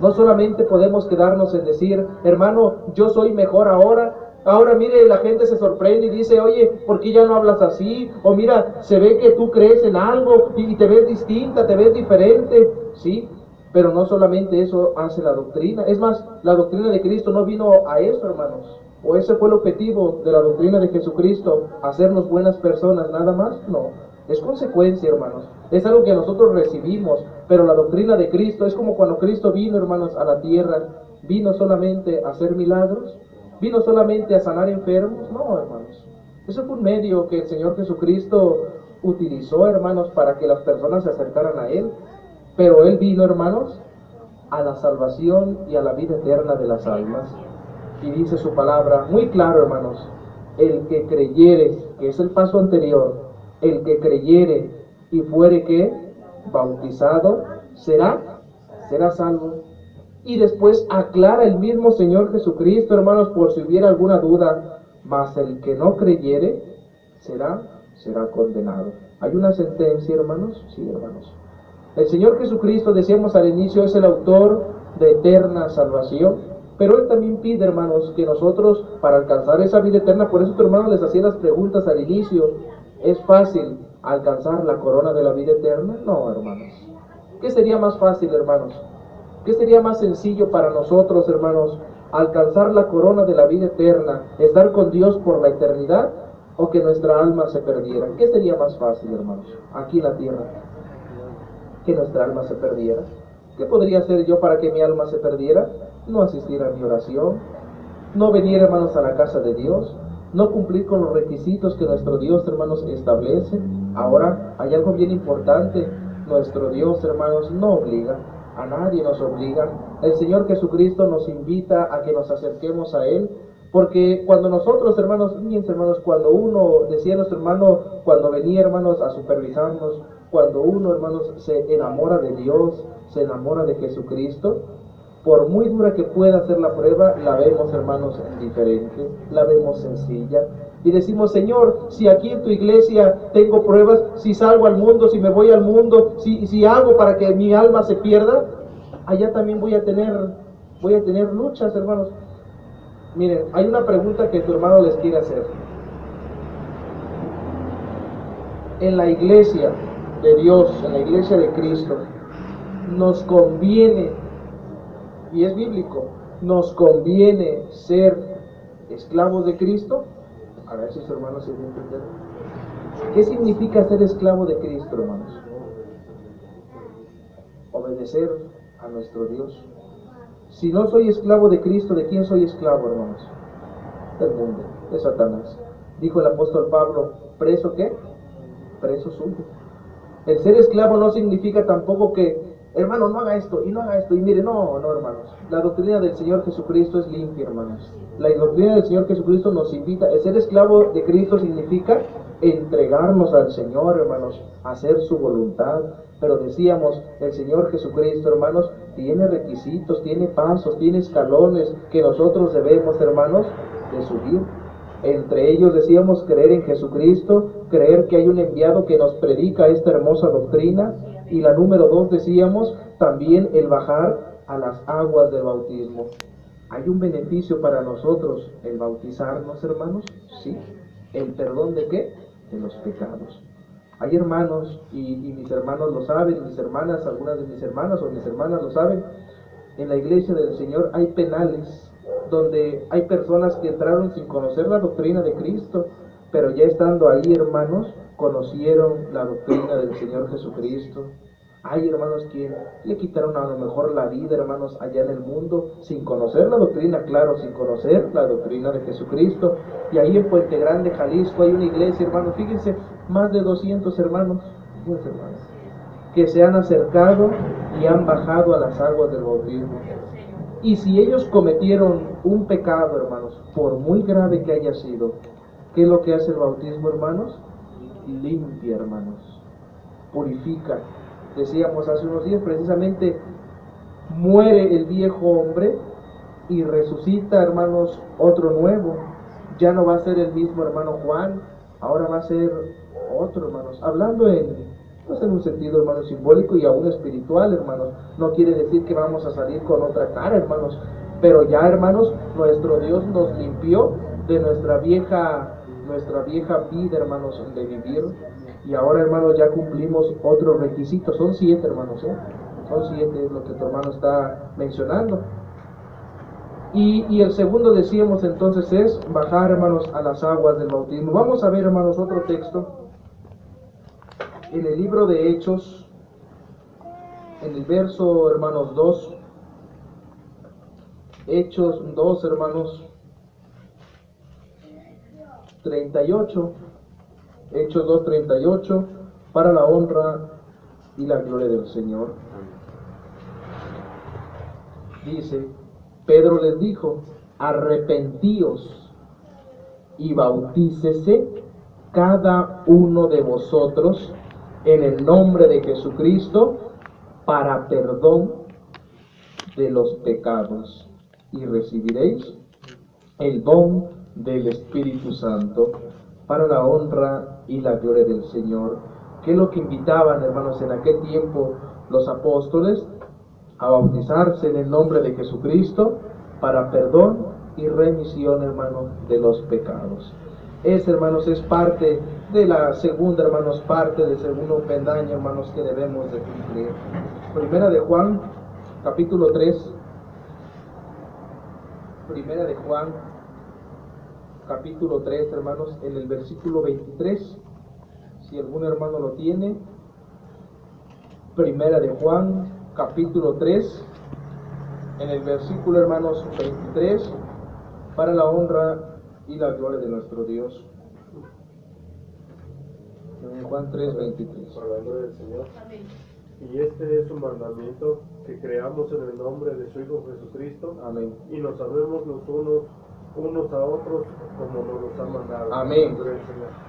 A: No solamente podemos quedarnos en decir: hermano, yo soy mejor ahora Ahora mire, la gente se sorprende y dice, oye, ¿por qué ya no hablas así? O mira, se ve que tú crees en algo y te ves distinta, te ves diferente, ¿sí? Pero no solamente eso hace la doctrina. Es más, la doctrina de Cristo no vino a eso, hermanos. ¿O ese fue el objetivo de la doctrina de Jesucristo? ¿Hacernos buenas personas nada más? No. Es consecuencia, hermanos. Es algo que nosotros recibimos. Pero la doctrina de Cristo es como cuando Cristo vino, hermanos, a la tierra. ¿Vino solamente a hacer milagros? ¿Vino solamente a sanar enfermos? No, hermanos. Eso fue un medio que el Señor Jesucristo utilizó, hermanos, para que las personas se acercaran a Él. Pero Él vino, hermanos, a la salvación y a la vida eterna de las almas. Y dice su palabra muy claro, hermanos, el que creyere, que es el paso anterior, el que creyere y fuere que bautizado, será salvo. Y después aclara el mismo Señor Jesucristo, hermanos, por si hubiera alguna duda, mas el que no creyere será condenado. ¿Hay una sentencia, hermanos? Sí, hermanos. El Señor Jesucristo, decíamos al inicio, es el autor de eterna salvación, pero Él también pide, hermanos, que nosotros, para alcanzar esa vida eterna, por eso tu hermano les hacía las preguntas al inicio, ¿es fácil alcanzar la corona de la vida eterna? No, hermanos. ¿Qué sería más fácil, hermanos? ¿Qué sería más sencillo para nosotros, hermanos, alcanzar la corona de la vida eterna, estar con Dios por la eternidad, o que nuestra alma se perdiera? ¿Qué sería más fácil, hermanos, aquí en la tierra? Que nuestra alma se perdiera. ¿Qué podría hacer yo para que mi alma se perdiera? No asistir a mi oración, no venir, hermanos, a la casa de Dios, no cumplir con los requisitos que nuestro Dios, hermanos, establece. Ahora, hay algo bien importante. Nuestro Dios, hermanos, no obliga. A nadie nos obliga. El Señor Jesucristo nos invita a que nos acerquemos a Él, porque cuando nosotros, hermanos, fíjense, hermanos, cuando uno, decía nuestro hermano, cuando venía, hermanos, a supervisarnos, cuando uno, hermanos, se enamora de Dios, se enamora de Jesucristo, por muy dura que pueda ser la prueba, la vemos, hermanos, diferente, la vemos sencilla. Y decimos, Señor, si aquí en tu iglesia tengo pruebas, si salgo al mundo, si me voy al mundo, si hago para que mi alma se pierda, allá también voy a tener luchas, hermanos. Miren, hay una pregunta que tu hermano les quiere hacer. En la iglesia de Dios, en la iglesia de Cristo, nos conviene, y es bíblico, nos conviene ser esclavos de Cristo. A ver si su hermano se entiende. ¿Qué significa ser esclavo de Cristo, hermanos? Obedecer a nuestro Dios. Si no soy esclavo de Cristo, ¿de quién soy esclavo, hermanos? Del mundo, de Satanás. Dijo el apóstol Pablo, ¿preso qué? Preso suyo. El ser esclavo no significa tampoco que, hermano, no haga esto y no haga esto. Y mire, no, hermanos. La doctrina del Señor Jesucristo es limpia, hermanos. La doctrina del Señor Jesucristo nos invita. El ser esclavo de Cristo significa entregarnos al Señor, hermanos, hacer su voluntad. Pero decíamos, el Señor Jesucristo, hermanos, tiene requisitos, tiene pasos, tiene escalones que nosotros debemos, hermanos, de subir. Entre ellos decíamos creer en Jesucristo, creer que hay un enviado que nos predica esta hermosa doctrina. Y la número 2 decíamos también el bajar a las aguas del bautismo. ¿Hay un beneficio para nosotros el bautizarnos, hermanos? Sí. ¿El perdón de qué? De los pecados. Hay hermanos, y mis hermanos lo saben, mis hermanas, algunas de mis hermanas o mis hermanas lo saben, en la iglesia del Señor hay penales donde hay personas que entraron sin conocer la doctrina de Cristo, pero ya estando ahí, hermanos, conocieron la doctrina del Señor Jesucristo. Hay hermanos que le quitaron a lo mejor la vida, hermanos, allá en el mundo, sin conocer la doctrina, claro, sin conocer la doctrina de Jesucristo. Y ahí en Puente Grande, Jalisco, hay una iglesia, hermanos, fíjense, más de 200 hermanos, que se han acercado y han bajado a las aguas del bautismo. Y si ellos cometieron un pecado, hermanos, por muy grave que haya sido, ¿qué es lo que hace el bautismo, hermanos? Limpia, hermanos, purifica. Decíamos hace unos días, precisamente, muere el viejo hombre y resucita, hermanos, otro nuevo. Ya no va a ser el mismo hermano Juan, ahora va a ser otro, hermanos. Hablando en un sentido, hermanos, simbólico y aún espiritual, hermanos. No quiere decir que vamos a salir con otra cara, hermanos. Pero ya, hermanos, nuestro Dios nos limpió de nuestra vieja vida, hermanos, de vivir. Y ahora, hermanos, ya cumplimos otros requisitos. Son 7, hermanos, son 7 lo que tu hermano está mencionando. Y el segundo, decíamos entonces, es bajar, hermanos, a las aguas del bautismo. Vamos a ver, hermanos, otro texto en el libro de Hechos, en el verso, hermanos, 2. Hechos 2, hermanos, 38. Hechos 2, 38, para la honra y la gloria del Señor. Dice: Pedro les dijo: arrepentíos y bautícese cada uno de vosotros en el nombre de Jesucristo para perdón de los pecados, y recibiréis el don del Espíritu Santo, para la honra y la gloria del Señor. ¿Qué es lo que invitaban, hermanos, en aquel tiempo los apóstoles? A bautizarse en el nombre de Jesucristo para perdón y remisión, hermanos, de los pecados. Hermanos, es parte de la segunda, hermanos, parte del segundo pendaño, hermanos, que debemos de cumplir. Primera de Juan, capítulo 3. Primera de Juan, capítulo 3, hermanos, en el versículo 23. Si algún hermano lo tiene. Primera de Juan, capítulo 3, en el versículo, hermanos, 23, para la honra y la gloria de nuestro Dios. En Juan 3, 23.
D: Para la gloria del Señor. Y este es un mandamiento, que creamos en el nombre de su Hijo Jesucristo.
A: Amén.
D: Y nos amemos los unos a otros como nos los ha mandado.
A: Amén.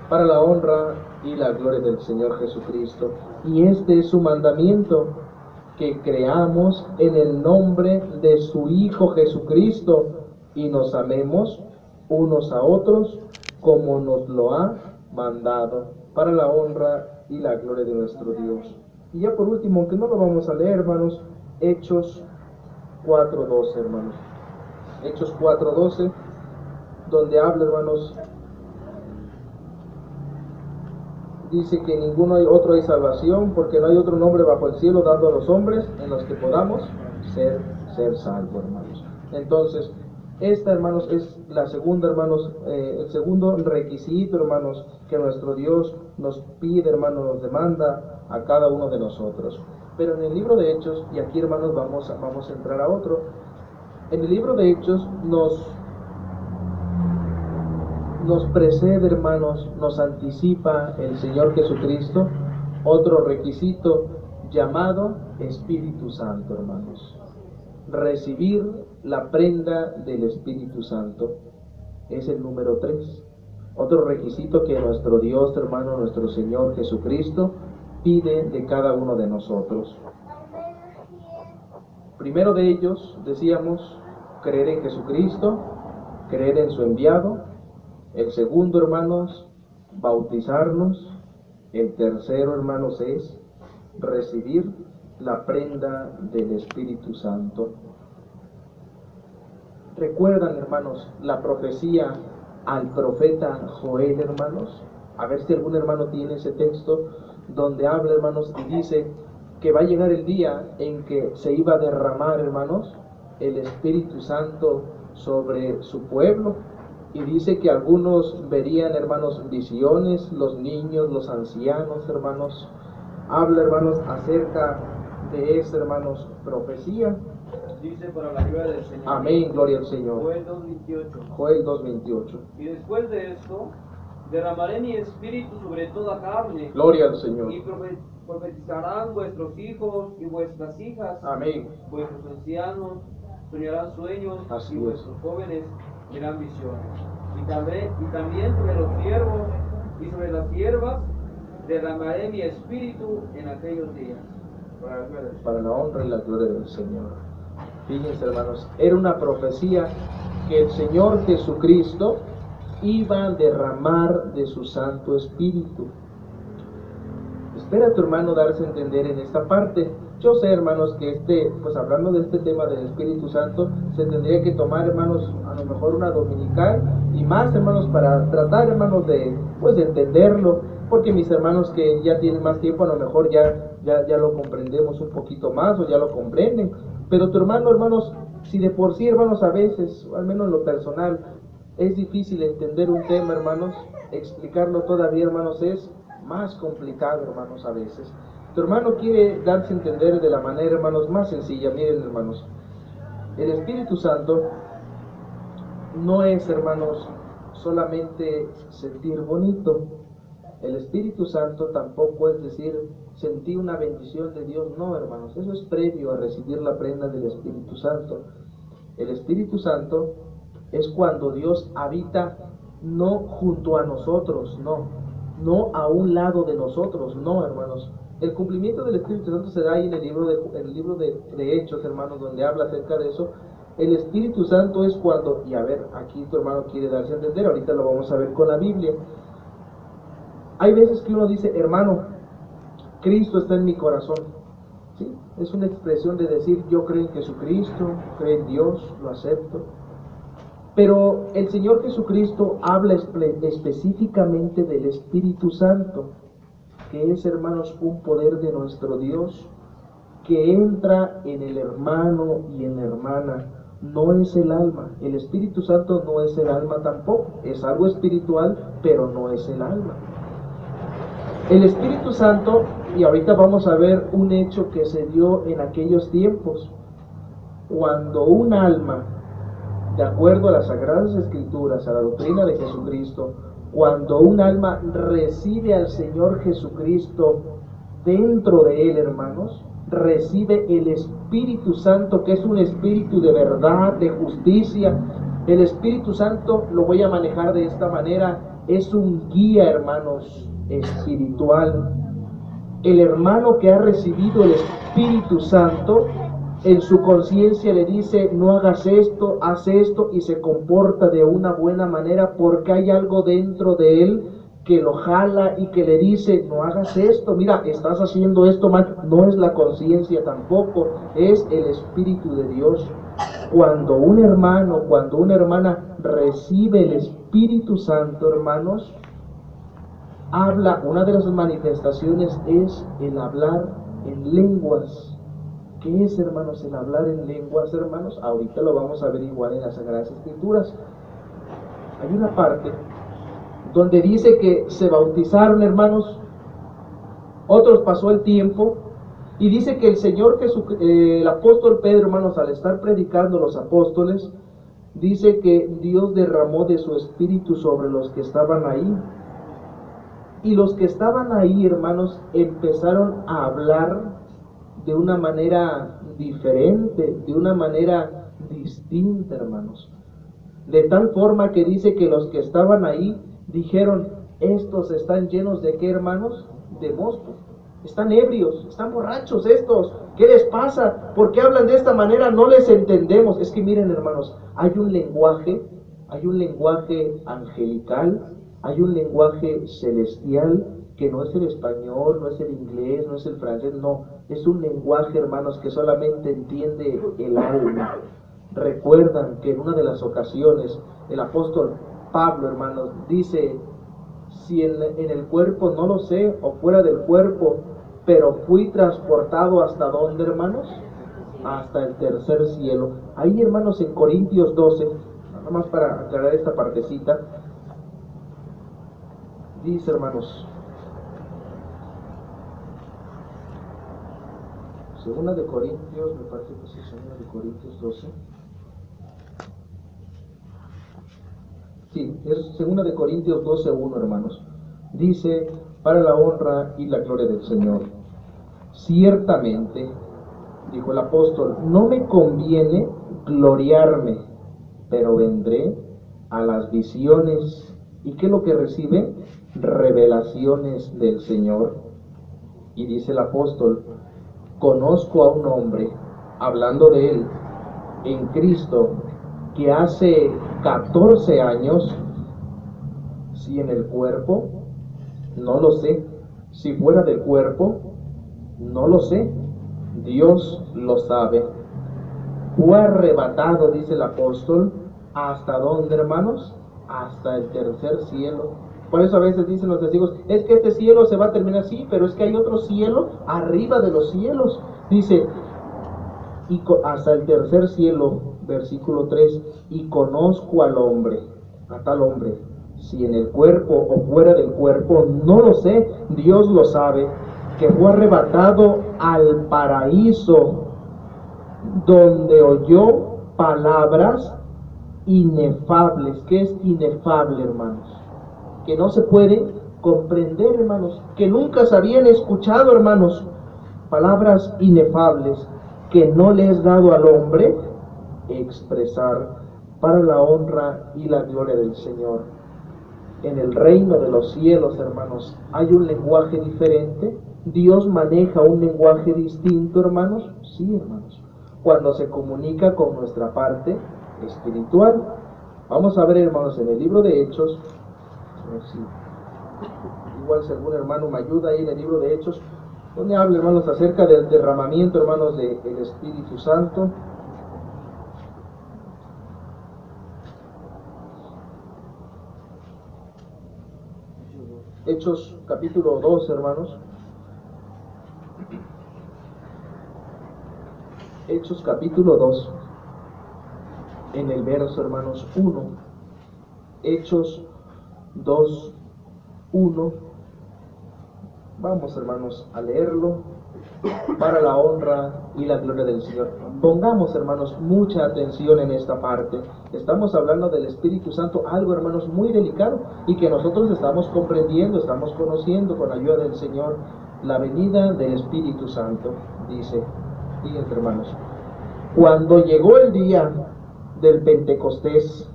A: Para la honra y la gloria del Señor Jesucristo. Y este es su mandamiento, que creamos en el nombre de su Hijo Jesucristo y nos amemos unos a otros como nos lo ha mandado, para la honra y la gloria de nuestro Dios. Y ya por último, aunque no lo vamos a leer, hermanos, Hechos 4:12, hermanos. Hechos 4:12, donde habla, hermanos, dice que ninguno hay otro hay salvación, porque no hay otro nombre bajo el cielo dado a los hombres en los que podamos ser salvos, hermanos. Entonces, esta, hermanos, es la segunda, hermanos, el segundo requisito, hermanos, que nuestro Dios nos pide, hermanos, nos demanda a cada uno de nosotros. Pero en el libro de Hechos, y aquí, hermanos, vamos a entrar a otro. En el libro de Hechos nos precede, hermanos, nos anticipa el Señor Jesucristo otro requisito llamado Espíritu Santo, hermanos. Recibir la prenda del Espíritu Santo es el número 3. Otro requisito que nuestro Dios, hermano, nuestro Señor Jesucristo pide de cada uno de nosotros. Primero de ellos, decíamos, creer en Jesucristo, creer en su enviado. El segundo, hermanos, bautizarnos. El tercero, hermanos, es recibir la prenda del Espíritu Santo. ¿Recuerdan, hermanos, la profecía al profeta Joel, hermanos? A ver si algún hermano tiene ese texto donde habla, hermanos, y dice que va a llegar el día en que se iba a derramar, hermanos, el Espíritu Santo sobre su pueblo. Y dice que algunos verían, hermanos, visiones, los niños, los ancianos, hermanos. Habla, hermanos, acerca de esa, hermanos, profecía.
C: Dice para la gloria del Señor.
A: Amén, gloria al Señor.
C: Joel 2:28.
A: Joel 2:28.
C: Y después de esto, derramaré mi espíritu sobre toda carne.
A: Gloria al Señor.
C: Y profetizarán vuestros hijos y vuestras hijas.
A: Amén.
C: Vuestros ancianos soñarán sueños.
A: Así
C: y
A: es.
C: vuestros jóvenes verán visiones. Y también sobre los siervos y sobre las siervas derramaré mi espíritu en aquellos días.
A: Para la honra y la gloria del Señor. Fíjense, hermanos, era una profecía que el Señor Jesucristo iba a derramar de su Santo Espíritu. ver a tu hermano darse a entender en esta parte. Yo sé, hermanos, que pues hablando de este tema del Espíritu Santo, se tendría que tomar, hermanos, a lo mejor una dominical y más, hermanos, para tratar, hermanos, de entenderlo, porque mis hermanos que ya tienen más tiempo, a lo mejor ya lo comprendemos un poquito más o ya lo comprenden. Pero tu hermano, hermanos, si de por sí, hermanos, a veces, al menos en lo personal, es difícil entender un tema, hermanos, explicarlo todavía, hermanos, es más complicado, hermanos, a veces. Tu hermano quiere darse a entender de la manera, hermanos, más sencilla. Miren, hermanos, el Espíritu Santo no es, hermanos, solamente sentir bonito. El Espíritu Santo tampoco es decir, sentí una bendición de Dios. No, hermanos, eso es previo a recibir la prenda del Espíritu Santo. El Espíritu Santo es cuando Dios habita no junto a nosotros, no a un lado de nosotros, no, hermanos. El cumplimiento del Espíritu Santo se da ahí en el libro de Hechos, hermanos, donde habla acerca de eso. El Espíritu Santo es cuando, y a ver, aquí tu hermano quiere darse a entender, ahorita lo vamos a ver con la Biblia. Hay veces que uno dice, hermano, Cristo está en mi corazón. ¿Sí? Es una expresión de decir, yo creo en Jesucristo, creo en Dios, lo acepto. Pero el Señor Jesucristo habla específicamente del Espíritu Santo, que es, hermanos, un poder de nuestro Dios que entra en el hermano y en la hermana. No es el alma. El Espíritu Santo no es el alma tampoco. Es algo espiritual, pero no es el alma. El Espíritu Santo, y ahorita vamos a ver un hecho que se dio en aquellos tiempos, cuando un alma, de acuerdo a las Sagradas Escrituras, a la doctrina de Jesucristo, cuando un alma recibe al Señor Jesucristo dentro de él, hermanos, recibe el Espíritu Santo, que es un espíritu de verdad, de justicia. El Espíritu Santo, lo voy a manejar de esta manera, es un guía, hermanos, espiritual. El hermano que ha recibido el Espíritu Santo, en su conciencia le dice, no hagas esto, haz esto, y se comporta de una buena manera porque hay algo dentro de él que lo jala y que le dice, no hagas esto, mira, estás haciendo esto mal. No es la conciencia tampoco, es el Espíritu de Dios. Cuando un hermano, cuando una hermana recibe el Espíritu Santo, hermanos, habla, una de las manifestaciones es el hablar en lenguas. ¿Qué es, hermanos, el hablar en lenguas, hermanos? Ahorita lo vamos a averiguar en las Sagradas Escrituras. Hay una parte donde dice que se bautizaron, hermanos, otros pasó el tiempo, y dice que el Señor el apóstol Pedro, hermanos, al estar predicando los apóstoles, dice que Dios derramó de su Espíritu sobre los que estaban ahí. Y los que estaban ahí, hermanos, empezaron a hablar de una manera diferente, de una manera distinta, hermanos. De tal forma que dice que los que estaban ahí dijeron, estos están llenos de ¿qué, hermanos? De mosto. Están ebrios, están borrachos estos. ¿Qué les pasa? ¿Por qué hablan de esta manera? No les entendemos. Es que miren, hermanos, hay un lenguaje angelical, hay un lenguaje celestial, que no es el español, no es el inglés, no es el francés, no, es un lenguaje, hermanos, que solamente entiende el alma. Recuerdan que en una de las ocasiones el apóstol Pablo, hermanos, dice, si en el cuerpo no lo sé, o fuera del cuerpo, pero fui transportado ¿hasta dónde, hermanos? Hasta el tercer cielo. Ahí, hermanos, en Corintios 12, nada más para aclarar esta partecita, dice, hermanos, Segunda de Corintios, me parece que es Segunda de Corintios 12. Sí, es Segunda de Corintios 12:1, hermanos. Dice, para la honra y la gloria del Señor. Ciertamente, dijo el apóstol, no me conviene gloriarme, pero vendré a las visiones. ¿Y qué es lo que recibe? Revelaciones del Señor. Y dice el apóstol, conozco a un hombre, hablando de él, en Cristo, que hace 14 años, si en el cuerpo, no lo sé, Si fuera del cuerpo, no lo sé, Dios lo sabe. Fue arrebatado, dice el apóstol, ¿hasta dónde, hermanos? Hasta el tercer cielo. Por eso a veces dicen los testigos, es que este cielo se va a terminar así, pero es que hay otro cielo arriba de los cielos. Dice, hasta el tercer cielo, versículo 3, y conozco al hombre, a tal hombre, si en el cuerpo o fuera del cuerpo, no lo sé, Dios lo sabe, que fue arrebatado al paraíso, donde oyó palabras inefables. ¿Qué es inefable, hermanos? Que no se puede comprender, hermanos, que nunca se habían escuchado, hermanos, palabras inefables que no le es dado al hombre expresar para la honra y la gloria del Señor. En el reino de los cielos, hermanos, hay un lenguaje diferente. Dios maneja un lenguaje distinto, hermanos. Sí, hermanos, cuando se comunica con nuestra parte espiritual. Vamos a ver, hermanos, en el libro de Hechos, a ver si igual si algún hermano me ayuda ahí en el libro de Hechos, donde habla, hermanos, acerca del derramamiento, hermanos, del Espíritu Santo. Hechos capítulo 2, hermanos. Hechos capítulo 2, en el verso, hermanos, 1. Hechos 2, 1. Vamos, hermanos, a leerlo para la honra y la gloria del Señor. Pongamos, hermanos, mucha atención en esta parte. Estamos hablando del Espíritu Santo, algo, hermanos, muy delicado y que nosotros estamos comprendiendo, estamos conociendo con ayuda del Señor. La venida del Espíritu Santo, dice, fíjense, hermanos, cuando llegó el día del Pentecostés,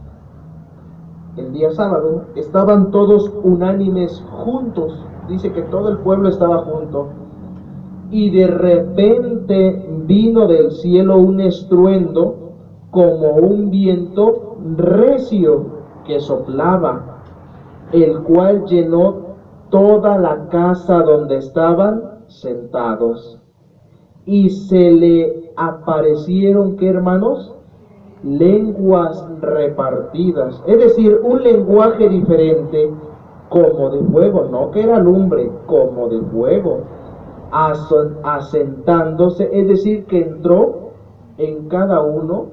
A: el día sábado, estaban todos unánimes juntos. Dice que todo el pueblo estaba junto. Y de repente vino del cielo un estruendo como un viento recio que soplaba, el cual llenó toda la casa donde estaban sentados. Y se le aparecieron, ¿qué, hermanos? Lenguas repartidas, es decir, un lenguaje diferente, como de fuego, no que era lumbre, como de fuego, asentándose, es decir, que entró en cada uno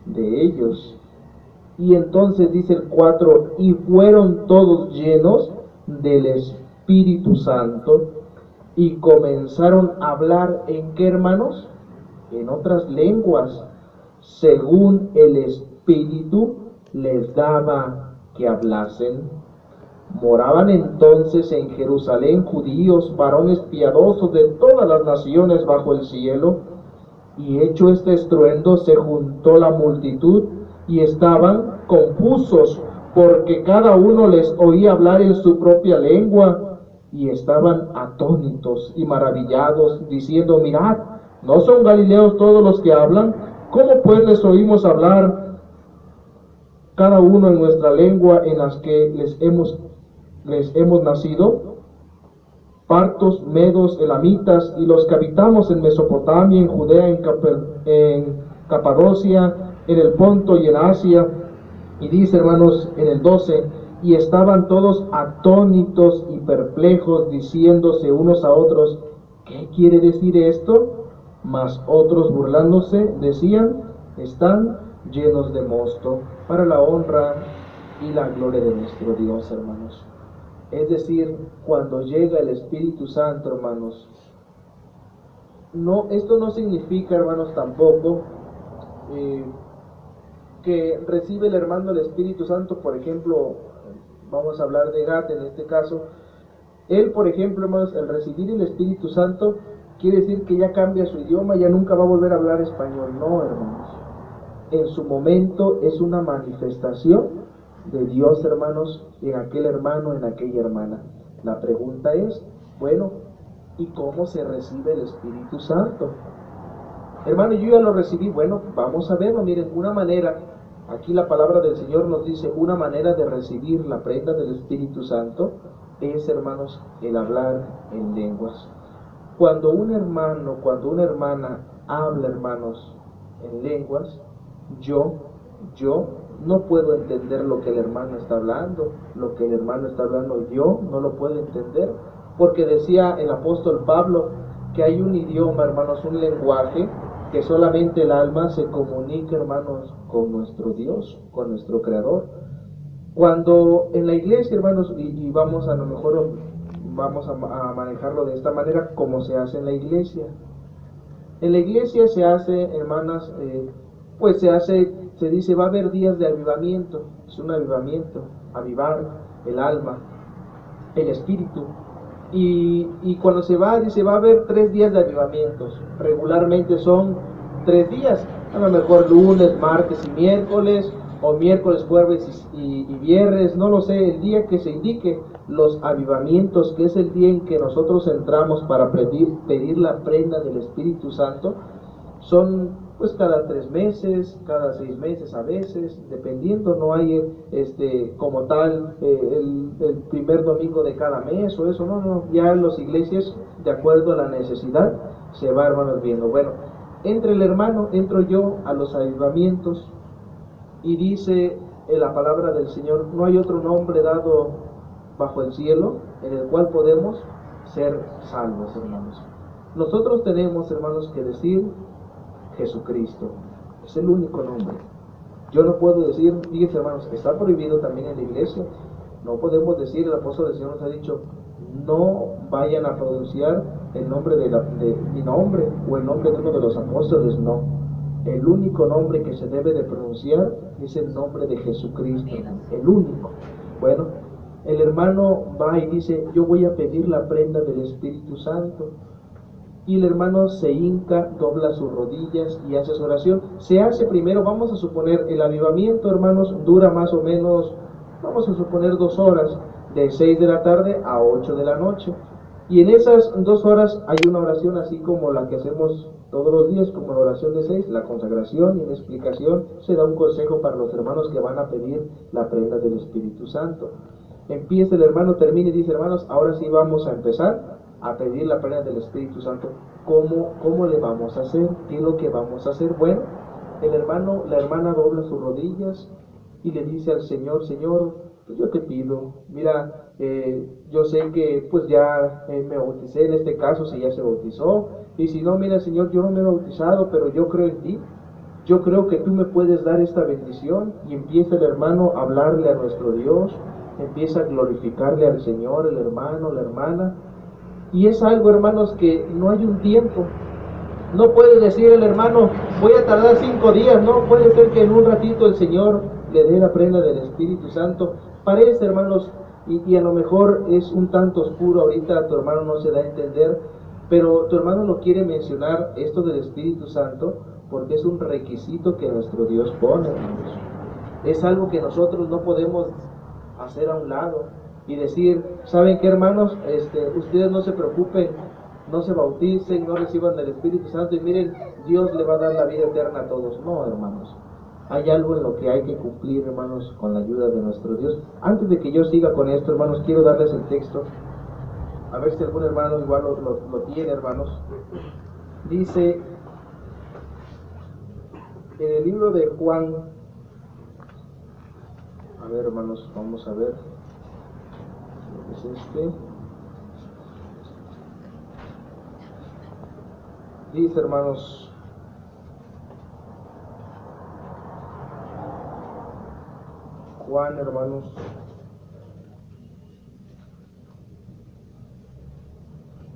A: de ellos. Y entonces dice el 4, y fueron todos llenos del Espíritu Santo, y comenzaron a hablar, ¿en qué, hermanos? En otras lenguas, según el Espíritu les daba que hablasen. Moraban entonces en Jerusalén judíos, varones piadosos de todas las naciones bajo el cielo. Y hecho este estruendo, se juntó la multitud y estaban confusos, porque cada uno les oía hablar en su propia lengua, y estaban atónitos y maravillados, diciendo, mirad, ¿no son galileos todos los que hablan? ¿Cómo pues les oímos hablar cada uno en nuestra lengua en las que les hemos nacido? Partos, medos, elamitas, y los que habitamos en Mesopotamia, en Judea, en Capadocia, en el Ponto y en Asia. Y dice, hermanos, en el 12, y estaban todos atónitos y perplejos, diciéndose unos a otros, ¿qué quiere decir esto? Mas otros, burlándose, decían, están llenos de mosto, para la honra y la gloria de nuestro Dios, hermanos. Es decir, cuando llega el Espíritu Santo, hermanos, esto no significa, hermanos, tampoco que recibe el hermano el Espíritu Santo. Por ejemplo, vamos a hablar de Gat en este caso. Él, por ejemplo, hermanos, el recibir el Espíritu Santo quiere decir que ya cambia su idioma, ya nunca va a volver a hablar español. No, hermanos. En su momento es una manifestación de Dios, hermanos, en aquel hermano, en aquella hermana. La pregunta es, bueno, ¿y cómo se recibe el Espíritu Santo? Hermano, yo ya lo recibí. Bueno, vamos a verlo. Miren, una manera, aquí la palabra del Señor nos dice, una manera de recibir la prenda del Espíritu Santo es, hermanos, el hablar en lenguas. Cuando un hermano, cuando una hermana habla, hermanos, en lenguas, yo no puedo entender lo que el hermano está hablando, yo no lo puedo entender, porque decía el apóstol Pablo que hay un idioma, hermanos, un lenguaje, que solamente el alma se comunica, hermanos, con nuestro Dios, con nuestro Creador. Cuando en la iglesia, hermanos, y vamos a lo mejor vamos a manejarlo de esta manera, como se hace en la iglesia. En la iglesia se hace, hermanas, pues se dice, va a haber días de avivamiento, es un avivamiento, avivar el alma, el espíritu. Y cuando se va, dice, va a haber 3 días de avivamientos. Regularmente son 3 días, a lo mejor lunes, martes y miércoles, o miércoles, jueves y viernes, no lo sé, el día que se indique los avivamientos, que es el día en que nosotros entramos para pedir la prenda del Espíritu Santo, son pues cada 3 meses, cada 6 meses a veces, dependiendo, no hay como tal el primer domingo de cada mes o eso, no, ya en las iglesias, de acuerdo a la necesidad, se va, hermanos, viendo. Bueno, entro yo a los avivamientos, y dice en la palabra del Señor, no hay otro nombre dado bajo el cielo en el cual podemos ser salvos, hermanos. Nosotros tenemos, hermanos, que decir Jesucristo, es el único nombre. Yo no puedo decir, fíjense, hermanos, está prohibido también en la iglesia, no podemos decir, el apóstol del Señor nos ha dicho, no vayan a pronunciar el nombre de mi nombre o el nombre de uno de los apóstoles, no. El único nombre que se debe de pronunciar es el nombre de Jesucristo, el único. Bueno, el hermano va y dice, yo voy a pedir la prenda del Espíritu Santo. Y el hermano se hinca, dobla sus rodillas y hace su oración. Se hace primero, vamos a suponer, el avivamiento, hermanos, dura más o menos, vamos a suponer 2 horas, de 6 de la tarde a 8 de la noche. Y en esas 2 horas hay una oración así como la que hacemos todos los días, como la oración de 6, la consagración, y en explicación se da un consejo para los hermanos que van a pedir la prenda del Espíritu Santo. Empieza el hermano, termina y dice, hermanos, ahora sí vamos a empezar a pedir la prenda del Espíritu Santo. ¿Cómo le vamos a hacer? ¿Qué es lo que vamos a hacer? Bueno, la hermana dobla sus rodillas y le dice al Señor, Señor, pues yo te pido, mira, yo sé que pues ya me bauticé, en este caso si ya se bautizó, y si no, mira, Señor, yo no me he bautizado, pero yo creo en ti, yo creo que tú me puedes dar esta bendición. Y empieza el hermano a hablarle a nuestro Dios, empieza a glorificarle al Señor, el hermano, la hermana, y es algo, hermanos, que no hay un tiempo. No puede decir el hermano, voy a tardar 5 días, no, puede ser que en un ratito el Señor le dé la prenda del Espíritu Santo. Parece, hermanos, y a lo mejor es un tanto oscuro ahorita, tu hermano no se da a entender, pero tu hermano lo quiere mencionar, esto del Espíritu Santo, porque es un requisito que nuestro Dios pone, hermanos. Es algo que nosotros no podemos hacer a un lado y decir, ¿saben qué, hermanos? Ustedes no se preocupen, no se bauticen, no reciban el Espíritu Santo y miren, Dios le va a dar la vida eterna a todos. No, hermanos. Hay algo en lo que hay que cumplir, hermanos, con la ayuda de nuestro Dios. Antes de que yo siga con esto, hermanos, quiero darles el texto. A ver si algún hermano igual lo tiene, hermanos. Dice en el libro de Juan, a ver, hermanos, vamos a ver. Es dice, hermanos, Juan, hermanos,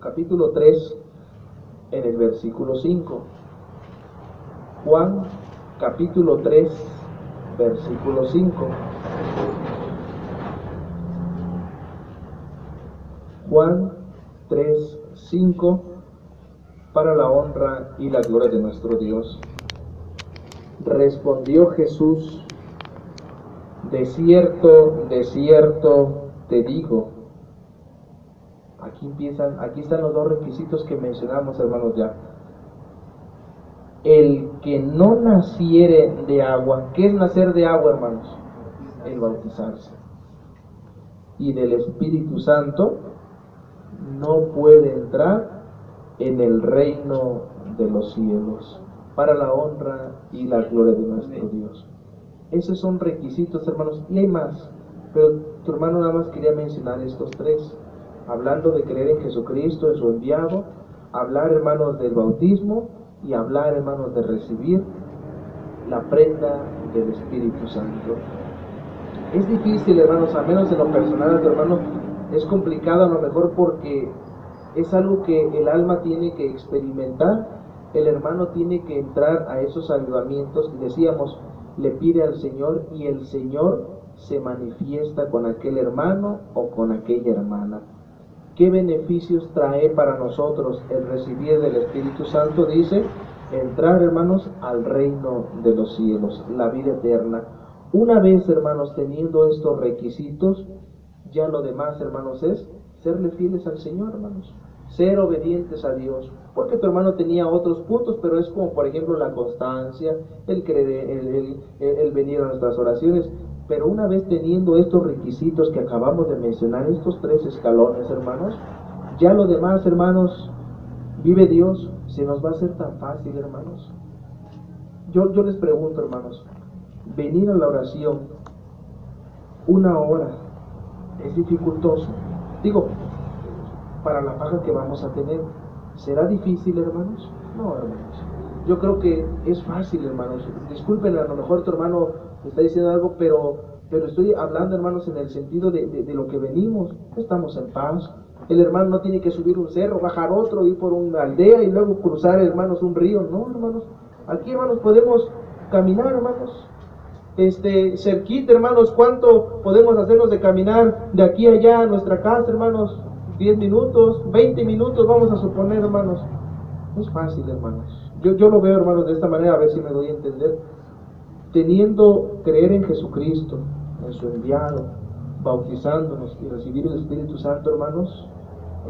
A: capítulo 3, en el versículo 5. Juan, capítulo 3, versículo 5. Juan 3, 5, para la honra y la gloria de nuestro Dios. Respondió Jesús, de cierto te digo. Aquí están los 2 requisitos que mencionamos, hermanos, ya. El que no naciere de agua, ¿qué es nacer de agua, hermanos? El bautizarse. y del Espíritu Santo, no puede entrar en el reino de los cielos, para la honra y la gloria de nuestro Dios. Esos son requisitos, hermanos, y hay más, pero tu hermano nada más quería mencionar estos tres, hablando de creer en Jesucristo, en su enviado, hablar, hermanos, del bautismo, y hablar, hermanos, de recibir la prenda del Espíritu Santo. Es difícil, hermanos, al menos en lo personal, hermano, es complicado a lo mejor porque es algo que el alma tiene que experimentar. El hermano tiene que entrar a esos avivamientos, y decíamos, le pide al Señor y el Señor se manifiesta con aquel hermano o con aquella hermana. ¿Qué beneficios trae para nosotros el recibir del Espíritu Santo? Dice, entrar, hermanos, al reino de los cielos, la vida eterna. Una vez, hermanos, teniendo estos requisitos, ya lo demás, hermanos, es serle fieles al Señor, hermanos, ser obedientes a Dios, porque tu hermano tenía otros puntos, pero es como, por ejemplo, la constancia, el creer, el venir a nuestras oraciones. Pero una vez teniendo estos requisitos que acabamos de mencionar, estos tres escalones, hermanos, ya lo demás, hermanos, vive Dios, se nos va a hacer tan fácil, hermanos. Yo les pregunto, hermanos, venir a la oración una hora es dificultoso. Digo, para la paga que vamos a tener, ¿será difícil, hermanos? No, hermanos. Yo creo que es fácil, hermanos. Disculpen, a lo mejor tu hermano está diciendo algo, pero estoy hablando, hermanos, en el sentido de lo que venimos. Estamos en paz. El hermano no tiene que subir un cerro, bajar otro, ir por una aldea y luego cruzar, hermanos, un río. No, hermanos. Aquí, hermanos, podemos caminar, hermanos. Cerquita, hermanos, ¿cuánto podemos hacernos de caminar de aquí a allá a nuestra casa, hermanos? 10 minutos, 20 minutos, vamos a suponer, hermanos. Es fácil, hermanos. Yo lo veo, hermanos, de esta manera, a ver si me doy a entender. Teniendo creer en Jesucristo, en su enviado, bautizándonos y recibir el Espíritu Santo, hermanos,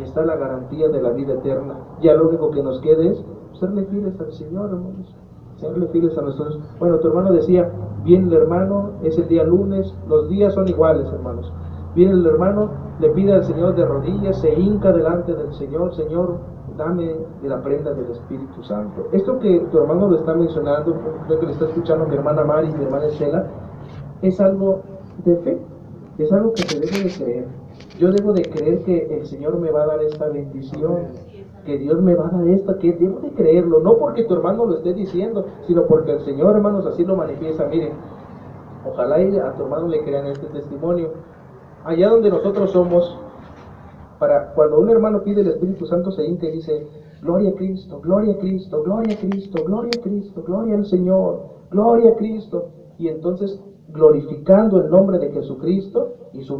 A: está la garantía de la vida eterna. Ya lo único que nos queda es serle fieles al Señor, hermanos, serle fieles a nosotros. Bueno, tu hermano decía, viene el hermano, es el día lunes, los días son iguales, hermanos. Viene el hermano, le pide al Señor de rodillas, se hinca delante del Señor, Señor, dame de la prenda del Espíritu Santo. Esto que tu hermano lo está mencionando, creo que le está escuchando mi hermana Mari y mi hermana Estela, es algo de fe, es algo que se debe de creer. Yo debo de creer que el Señor me va a dar esta bendición, que Dios me va a dar esta, que debo de creerlo, no porque tu hermano lo esté diciendo, sino porque el Señor, hermanos, así lo manifiesta. Miren, ojalá y a tu hermano le crean este testimonio. Allá donde nosotros somos, cuando un hermano pide el Espíritu Santo, se hinca y dice, gloria a Cristo, gloria a Cristo, gloria a Cristo, gloria a Cristo, gloria al Señor, gloria a Cristo. Y entonces, glorificando el nombre de Jesucristo, y en su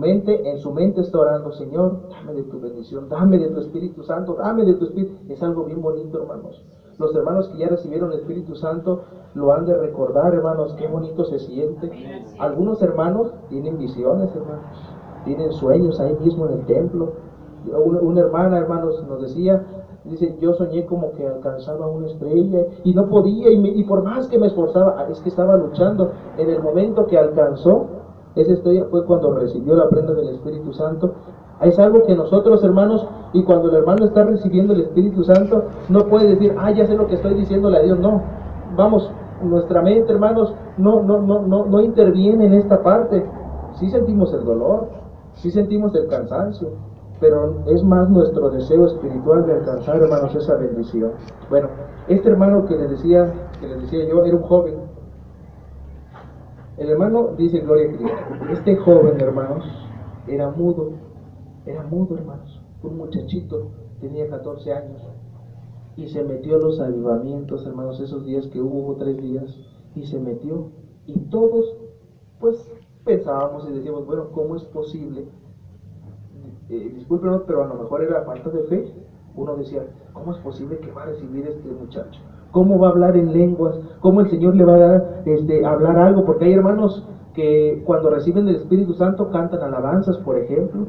A: mente está orando, Señor, dame de tu bendición, dame de tu Espíritu Santo, dame de tu Espíritu. Es algo bien bonito, hermanos. Los hermanos que ya recibieron el Espíritu Santo lo han de recordar, hermanos, qué bonito se siente. Algunos hermanos tienen visiones, hermanos, tienen sueños ahí mismo en el templo. Una hermana, hermanos, nos decía, dice, yo soñé como que alcanzaba una estrella y no podía, y por más que me esforzaba, es que estaba luchando. En el momento que alcanzó esa estrella fue cuando recibió la prenda del Espíritu Santo. Es algo que nosotros, hermanos, y cuando el hermano está recibiendo el Espíritu Santo, no puede decir, ya sé lo que estoy diciéndole a Dios. No, vamos, nuestra mente, hermanos, no interviene en esta parte. Sí sentimos el dolor, sí sentimos el cansancio, pero es más nuestro deseo espiritual de alcanzar, hermanos, esa bendición. Bueno, este hermano que les decía yo, era un joven. El hermano dice, gloria a Cristo. Este joven, hermanos, era mudo, hermanos. Un muchachito, tenía 14 años, y se metió a los avivamientos, hermanos, esos días que hubo 3 días, y se metió, y todos, pues, pensábamos y decíamos, bueno, ¿cómo es posible? Discúlpenos, pero a lo mejor era falta de fe. Uno decía, ¿cómo es posible que va a recibir este muchacho? ¿Cómo va a hablar en lenguas? ¿Cómo el Señor le va a dar hablar algo? Porque hay hermanos que cuando reciben el Espíritu Santo cantan alabanzas, por ejemplo.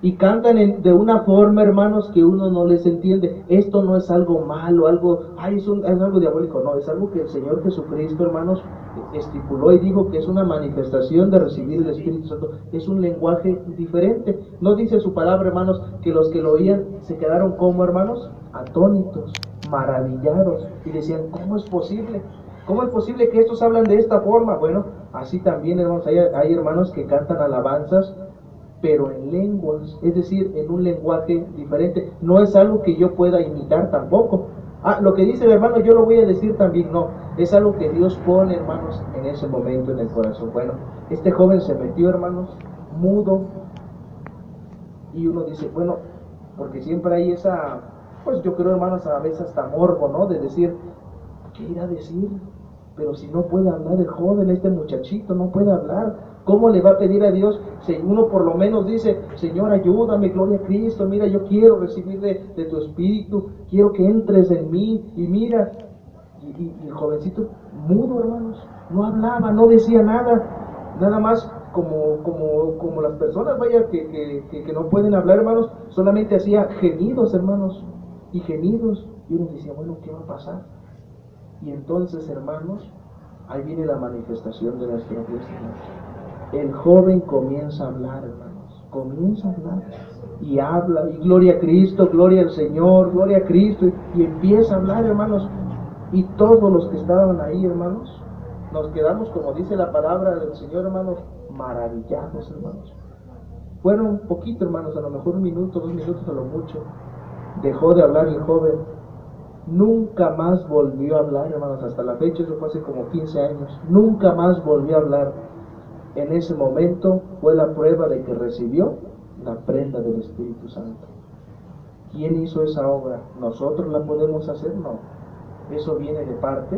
A: y cantan de una forma, hermanos, que uno no les entiende. Esto no es algo malo, es algo diabólico, no, es algo que el Señor Jesucristo, hermanos, estipuló y dijo que es una manifestación de recibir el Espíritu Santo. Es un lenguaje diferente. No dice su palabra, hermanos, que los que lo oían se quedaron como, hermanos, atónitos, maravillados, y decían, ¿cómo es posible? ¿Cómo es posible que estos hablan de esta forma? Bueno, así también, hermanos, hay hermanos que cantan alabanzas, pero en lenguas, es decir, en un lenguaje diferente. No es algo que yo pueda imitar tampoco. Lo que dice el hermano yo lo voy a decir también, no. Es algo que Dios pone, hermanos, en ese momento en el corazón. Bueno, este joven se metió, hermanos, mudo, y uno dice, bueno, porque siempre hay esa, pues yo creo, hermanos, a veces hasta morbo, ¿no? De decir, ¿qué irá a decir? Pero si no puede hablar el joven, este muchachito no puede hablar, ¿cómo le va a pedir a Dios? Si uno por lo menos dice, Señor, ayúdame, gloria a Cristo, mira, yo quiero recibir de tu Espíritu, quiero que entres en mí, y mira, y el jovencito mudo, hermanos, no hablaba, no decía nada más como las personas, vaya, que no pueden hablar, hermanos, solamente hacía gemidos, hermanos, y gemidos, y uno decía, bueno, ¿qué va a pasar? Y entonces, hermanos, ahí viene la manifestación de nuestro Dios, hermanos. El joven comienza a hablar, hermanos, comienza a hablar, y habla, y gloria a Cristo, gloria al Señor, gloria a Cristo, y empieza a hablar, hermanos, y todos los que estaban ahí, hermanos, nos quedamos, como dice la palabra del Señor, hermanos, maravillados, hermanos. Fueron un poquito, hermanos, a lo mejor 1 minuto, 2 minutos a lo mucho, dejó de hablar el joven. Nunca más volvió a hablar, hermanos, hasta la fecha, eso fue hace como 15 años, nunca más volvió a hablar. En ese momento fue la prueba de que recibió la prenda del Espíritu Santo. ¿Quién hizo esa obra? ¿Nosotros la podemos hacer? No. Eso viene de parte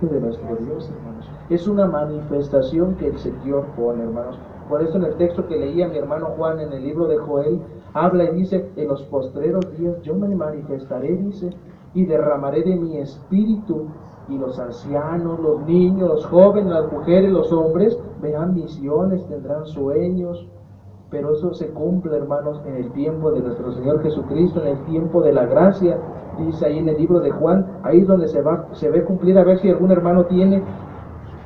A: de nuestro Dios, hermanos. Es una manifestación que el Señor pone, hermanos. Por eso en el texto que leía mi hermano Juan en el libro de Joel, habla y dice, en los postreros días yo me manifestaré, dice, y derramaré de mi espíritu, y los ancianos, los niños, los jóvenes, las mujeres, los hombres, verán visiones, tendrán sueños. Pero eso se cumple, hermanos, en el tiempo de nuestro Señor Jesucristo, en el tiempo de la gracia, dice ahí en el libro de Juan. Ahí es donde se ve cumplir. A ver si algún hermano tiene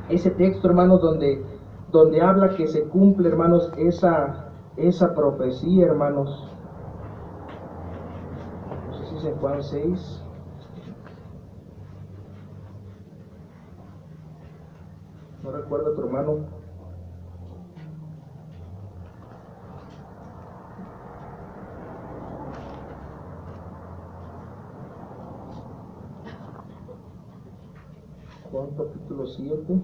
A: ese texto, hermanos, donde habla que se cumple, hermanos, esa profecía, hermanos. No sé si es en Juan 6. No recuerdo, tu hermano. Juan capítulo 7.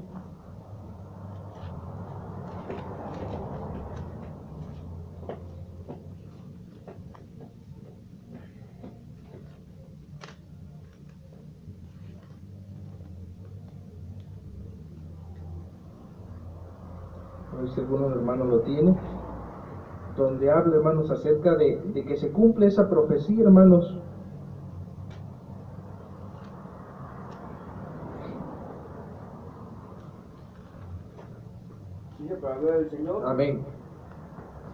A: A ver si alguno hermano lo tiene. Donde habla, hermanos, acerca de que se cumple esa profecía, hermanos.
C: Dice para la gloria del Señor.
A: Amén.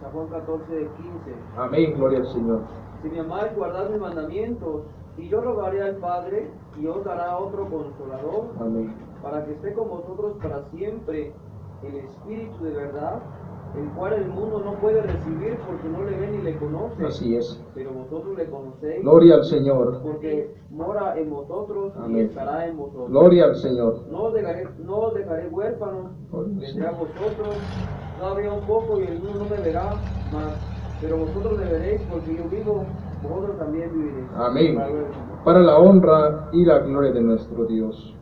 C: San Juan 14:15.
A: Amén, gloria al Señor.
C: Si me amáis, guardad mis mandamientos, y yo rogaré al Padre, y os dará otro consolador,
A: Amén.
C: para que esté con vosotros para siempre, el Espíritu de verdad, el cual el mundo no puede recibir porque no le ve ni le conoce.
A: Así es.
C: Pero vosotros le conocéis.
A: Gloria al Señor.
C: Porque mora en vosotros.
A: Amén.
C: Y estará en vosotros.
A: Gloria al Señor.
C: No os dejaré huérfanos, vendré a vosotros. Todavía un poco y el mundo no me verá más, pero vosotros me veréis, porque yo vivo, vosotros también viviréis.
A: Amén. Para la honra y la gloria de nuestro Dios.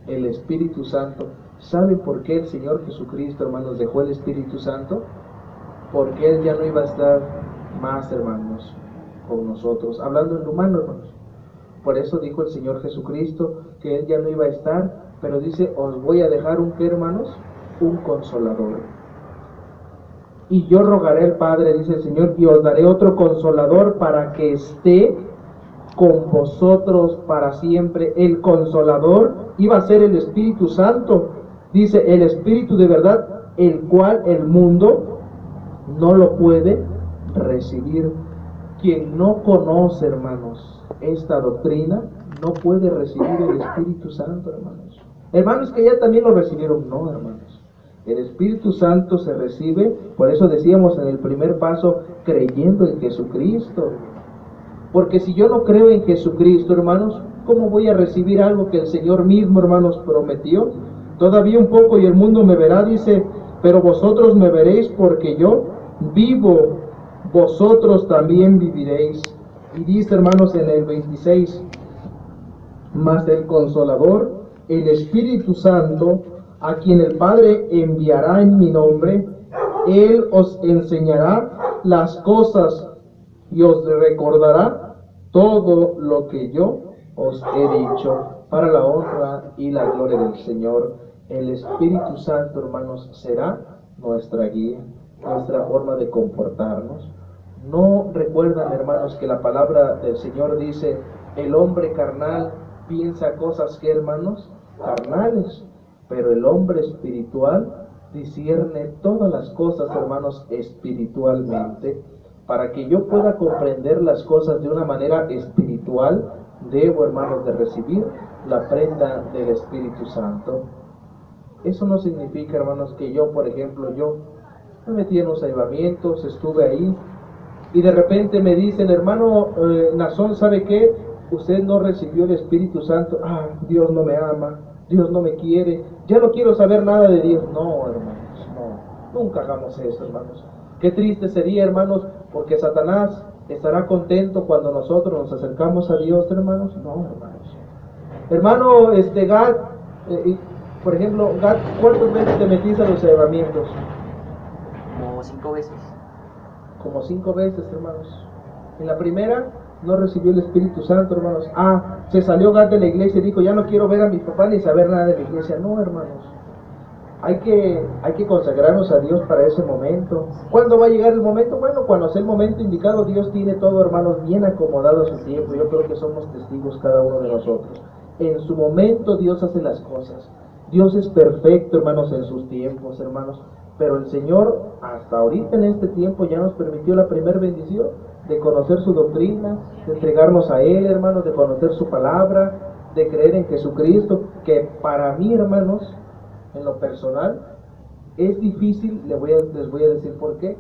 A: El Espíritu Santo. ¿Sabe por qué el Señor Jesucristo, hermanos, dejó el Espíritu Santo? Porque Él ya no iba a estar más, hermanos, con nosotros. Hablando en humano, hermanos. Por eso dijo el Señor Jesucristo que Él ya no iba a estar, pero dice, os voy a dejar un ¿qué, hermanos? Un consolador. Y yo rogaré al Padre, dice el Señor, y os daré otro consolador para que esté con vosotros para siempre. El consolador iba a ser el Espíritu Santo. Dice, el Espíritu de verdad, el cual el mundo no lo puede recibir. Quien no conoce, hermanos, esta doctrina, no puede recibir el Espíritu Santo, hermanos. Hermanos que ya también lo recibieron, no, hermanos. El Espíritu Santo se recibe, por eso decíamos en el primer paso, creyendo en Jesucristo. Porque si yo no creo en Jesucristo, hermanos, ¿cómo voy a recibir algo que el Señor mismo, hermanos, prometió? Todavía un poco y el mundo me verá, dice, pero vosotros me veréis porque yo vivo, vosotros también viviréis. Y dice, hermanos, en el 26, mas el Consolador, el Espíritu Santo, a quien el Padre enviará en mi nombre, Él os enseñará las cosas y os recordará todo lo que yo os he dicho, para la honra y la gloria del Señor. El Espíritu Santo, hermanos, será nuestra guía, nuestra forma de comportarnos. ¿No recuerdan, hermanos, que la palabra del Señor dice, el hombre carnal piensa cosas que, hermanos, carnales, pero el hombre espiritual discierne todas las cosas, hermanos, espiritualmente? Para que yo pueda comprender las cosas de una manera espiritual, debo, hermanos, de recibir la prenda del Espíritu Santo. Eso no significa, hermanos, que yo, por ejemplo, yo me metí en los avivamientos, estuve ahí, y de repente me dicen, hermano Nazón, ¿sabe qué? Usted no recibió el Espíritu Santo. Ah, Dios no me ama, Dios no me quiere, ya no quiero saber nada de Dios. No, hermanos, no, nunca hagamos eso, hermanos. Qué triste sería, hermanos, porque Satanás estará contento cuando nosotros nos acercamos a Dios, hermanos. No, hermanos. Hermano, Gad, por ejemplo, Gad, ¿cuántas veces te metiste a los avivamientos?
E: Como 5 veces.
A: Como 5 veces, hermanos. En la primera no recibió el Espíritu Santo, hermanos. Se salió Gad de la iglesia y dijo, ya no quiero ver a mis papás ni saber nada de la iglesia. No, hermanos. Hay que consagrarnos a Dios para ese momento. ¿Cuándo va a llegar el momento? Bueno, cuando sea el momento indicado. Dios tiene todo, hermanos, bien acomodado a su tiempo. Yo creo que somos testigos cada uno de nosotros. En su momento Dios hace las cosas. Dios es perfecto, hermanos, en sus tiempos, hermanos. Pero el Señor, hasta ahorita en este tiempo, ya nos permitió la primera bendición de conocer su doctrina, de entregarnos a Él, hermanos, de conocer su palabra, de creer en Jesucristo, que para mí, hermanos, en lo personal, es difícil. Les voy a decir por qué.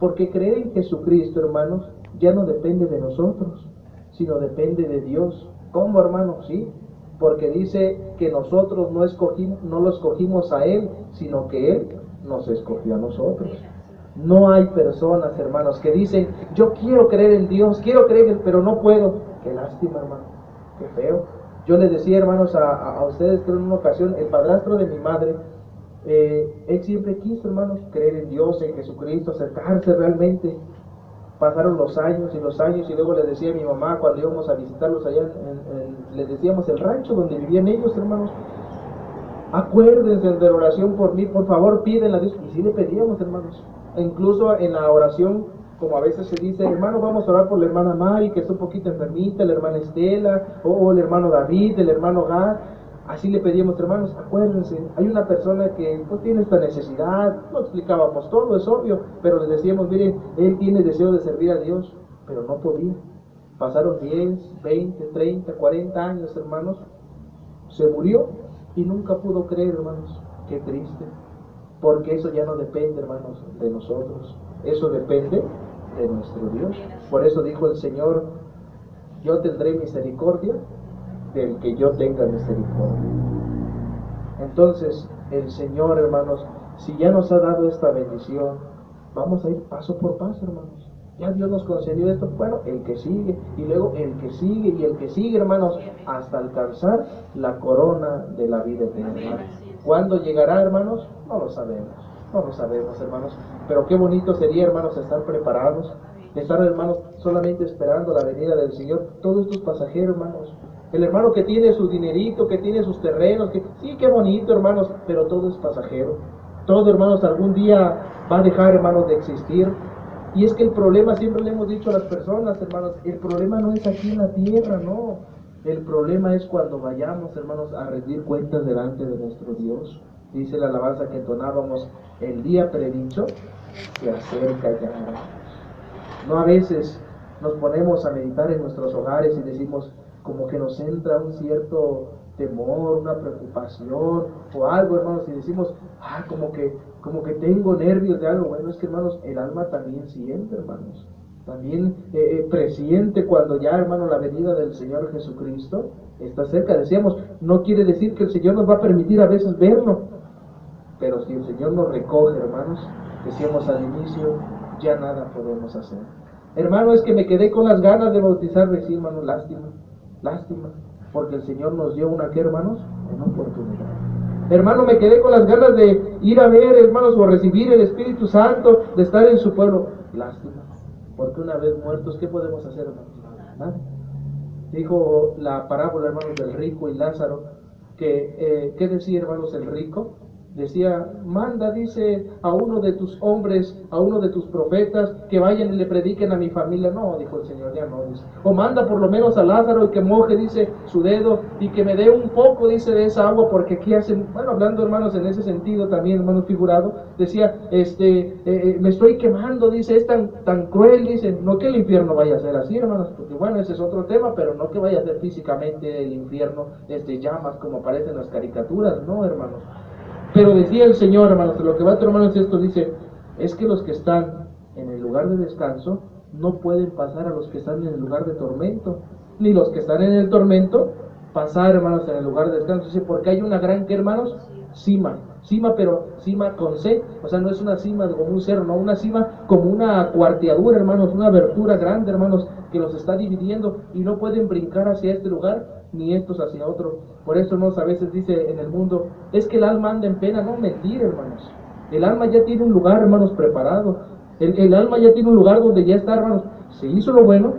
A: Porque creer en Jesucristo, hermanos, ya no depende de nosotros, sino depende de Dios. ¿Cómo, hermanos? Sí, porque dice que nosotros no lo escogimos a Él, sino que Él nos escogió a nosotros. No hay personas, hermanos, que dicen, yo quiero creer en Dios, quiero creer, pero no puedo. Qué lástima, hermano, qué feo. Yo les decía, hermanos, a ustedes, creo en una ocasión, el padrastro de mi madre, él siempre quiso, hermanos, creer en Dios, en Jesucristo, acercarse realmente. Pasaron los años y luego les decía a mi mamá, cuando íbamos a visitarlos allá, les decíamos el rancho donde vivían ellos, hermanos, acuérdense de la oración por mí, por favor, pídenla a Dios. Y sí le pedíamos, hermanos. E incluso en la oración, como a veces se dice, hermano, vamos a orar por la hermana Mari, que está un poquito enfermita, la hermana Estela, o el hermano David, el hermano Gad. Así le pedíamos, hermanos, acuérdense, hay una persona que pues tiene esta necesidad. No explicábamos todo, es obvio, pero les decíamos, miren, él tiene deseo de servir a Dios, pero no podía. Pasaron 10, 20, 30, 40 años, hermanos, se murió y nunca pudo creer, hermanos. Qué triste, porque eso ya no depende, hermanos, de nosotros, eso depende de nuestro Dios. Por eso dijo el Señor, yo tendré misericordia del que yo tenga misericordia. Entonces, el Señor, hermanos, si ya nos ha dado esta bendición, vamos a ir paso por paso, hermanos. Ya Dios nos concedió esto, bueno, el que sigue, y luego el que sigue, y el que sigue, hermanos, hasta alcanzar la corona de la vida eterna. ¿Cuándo llegará, hermanos? No lo sabemos, hermanos. Pero qué bonito sería, hermanos, estar preparados, estar, hermanos, solamente esperando la venida del Señor. Todo esto es pasajero, hermanos. El hermano que tiene su dinerito, que tiene sus terrenos, sí, qué bonito, hermanos, pero todo es pasajero. Todo, hermanos, algún día va a dejar, hermanos, de existir. Y es que el problema, siempre le hemos dicho a las personas, hermanos, el problema no es aquí en la tierra, no. El problema es cuando vayamos, hermanos, a rendir cuentas delante de nuestro Dios. Dice la alabanza que entonábamos, el día predicho se acerca ya. No a veces nos ponemos a meditar en nuestros hogares y decimos como que nos entra un cierto temor, una preocupación o algo, hermanos, y decimos, como que tengo nervios de algo. Bueno, es que, hermanos, el alma también siente, hermanos. También presiente cuando ya, hermano, la venida del Señor Jesucristo está cerca. Decíamos, no quiere decir que el Señor nos va a permitir a veces verlo, pero si el Señor nos recoge, hermanos, decíamos al inicio, ya nada podemos hacer. Hermano, es que me quedé con las ganas de bautizarme. Sí, hermano, lástima, porque el Señor nos dio una, ¿qué, hermanos? Una oportunidad. Hermano, me quedé con las ganas de ir a ver, hermanos, o recibir el Espíritu Santo, de estar en su pueblo. Lástima, porque una vez muertos, ¿qué podemos hacer, hermanos? Nada. Dijo la parábola, hermanos, del rico y Lázaro, que, ¿qué decía, hermanos, el rico? Decía, manda, dice, a uno de tus hombres, a uno de tus profetas, que vayan y le prediquen a mi familia. No, dijo el Señor, ya no, dice. O manda por lo menos a Lázaro y que moje, dice, su dedo y que me dé un poco, dice, de esa agua, porque aquí hacen, bueno, hablando, hermanos, en ese sentido también, hermanos, figurado, decía, me estoy quemando, dice, es tan cruel, dice, no que el infierno vaya a ser así, hermanos, porque bueno, ese es otro tema, pero no que vaya a ser físicamente el infierno, llamas como aparecen en las caricaturas, no, hermanos. Pero decía el Señor, hermanos, lo que va a tomar es esto, dice, es que los que están en el lugar de descanso no pueden pasar a los que están en el lugar de tormento, ni los que están en el tormento pasar, hermanos, en el lugar de descanso. Dice, porque hay una gran, ¿qué, hermanos? Cima, pero cima con C, o sea, no es una cima como un cerro, no, una cima como una cuarteadura, hermanos, una abertura grande, hermanos, que los está dividiendo y no pueden brincar hacia este lugar ni estos hacia otro. Por eso, hermanos, a veces dice en el mundo, es que el alma anda en pena. No, mentira, hermanos. El alma ya tiene un lugar, hermanos, preparado. El alma ya tiene un lugar donde ya está, hermanos. Se hizo lo bueno,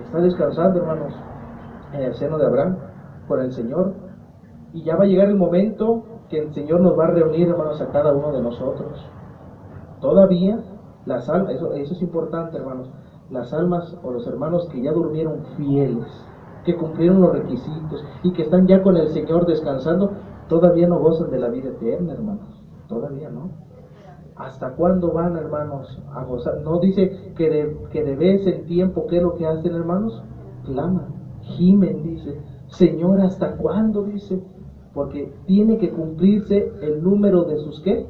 A: está descansando, hermanos, en el seno de Abraham, por el Señor. Y ya va a llegar el momento que el Señor nos va a reunir, hermanos, a cada uno de nosotros. Todavía las almas, eso es importante, hermanos, las almas o los hermanos que ya durmieron fieles, que cumplieron los requisitos y que están ya con el Señor descansando, todavía no gozan de la vida eterna, hermanos. Todavía no. ¿Hasta cuándo van, hermanos, a gozar? No dice que de vez en tiempo, ¿qué es lo que hacen, hermanos? Claman, gimen, dice. Señor, ¿hasta cuándo? Dice. Porque tiene que cumplirse el número de sus, ¿qué?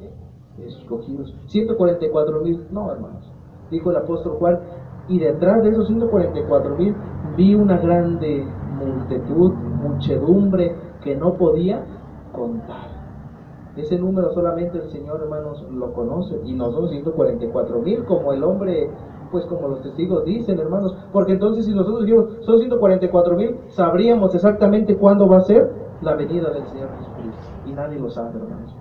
A: Escogidos. 144,000. No, hermanos. Dijo el apóstol Juan, y detrás de esos 144,000 vi una grande muchedumbre que no podía contar. Ese número solamente el Señor, hermanos, lo conoce, y no son 144,000 como el hombre, pues como los testigos dicen, hermanos, porque entonces si nosotros dijimos son 144,000, sabríamos exactamente cuándo va a ser la venida del Señor Jesucristo, y nadie lo sabe, hermanos.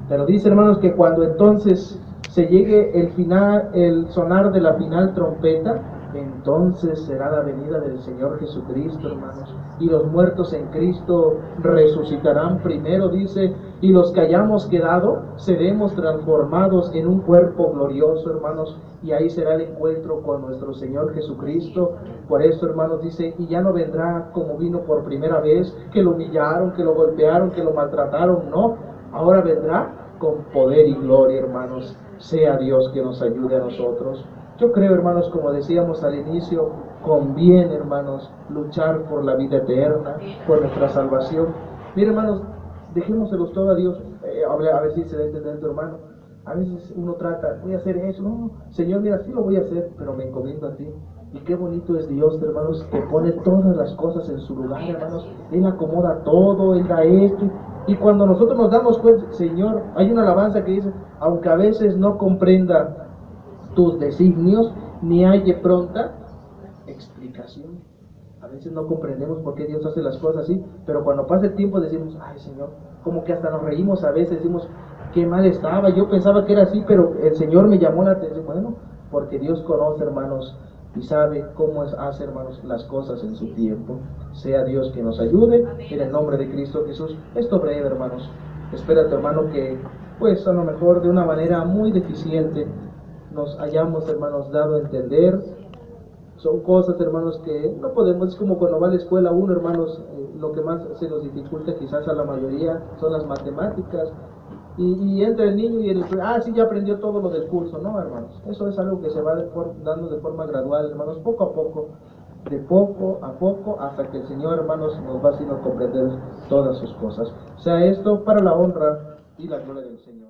A: Pero dice, hermanos, que cuando entonces se llegue el sonar de la final trompeta, entonces será la venida del Señor Jesucristo, hermanos, y los muertos en Cristo resucitarán primero, dice, y los que hayamos quedado seremos transformados en un cuerpo glorioso, hermanos, y ahí será el encuentro con nuestro Señor Jesucristo. Por eso, hermanos, dice, y ya no vendrá como vino por primera vez, que lo humillaron, que lo golpearon, que lo maltrataron, no, ahora vendrá con poder y gloria, hermanos. Sea Dios que nos ayude a nosotros. Yo creo, hermanos, como decíamos al inicio, conviene, hermanos, luchar por la vida eterna, por nuestra salvación. Mire, hermanos, dejémoselos todo a Dios. A ver si se da a entender tu hermano. A veces uno trata, voy a hacer eso. No, Señor, mira, sí lo voy a hacer, pero me encomiendo a ti. Y qué bonito es Dios, hermanos, que pone todas las cosas en su lugar, hermanos. Él acomoda todo, Él da esto. Y cuando nosotros nos damos cuenta, Señor, hay una alabanza que dice, aunque a veces no comprenda tus designios, ni haya pronta explicación. A veces no comprendemos por qué Dios hace las cosas así, pero cuando pasa el tiempo decimos, ay, Señor, como que hasta nos reímos a veces, decimos, qué mal estaba, yo pensaba que era así, pero el Señor me llamó la atención. Bueno, porque Dios conoce, hermanos, y sabe cómo hace, hermanos, las cosas en su tiempo. Sea Dios que nos ayude, en el nombre de Cristo Jesús. Esto breve, hermanos. Espérate, hermano, que pues a lo mejor de una manera muy deficiente nos hayamos, hermanos, dado a entender. Son cosas, hermanos, que no podemos, es como cuando va a la escuela uno, hermanos, lo que más se nos dificulta quizás a la mayoría son las matemáticas. y entra el niño y sí, ya aprendió todo lo del curso. No, hermanos, eso es algo que se va dando de forma gradual, hermanos, poco a poco, de poco a poco, hasta que el Señor, hermanos, nos va haciendo comprender todas sus cosas. Sea esto para la honra y la gloria del Señor.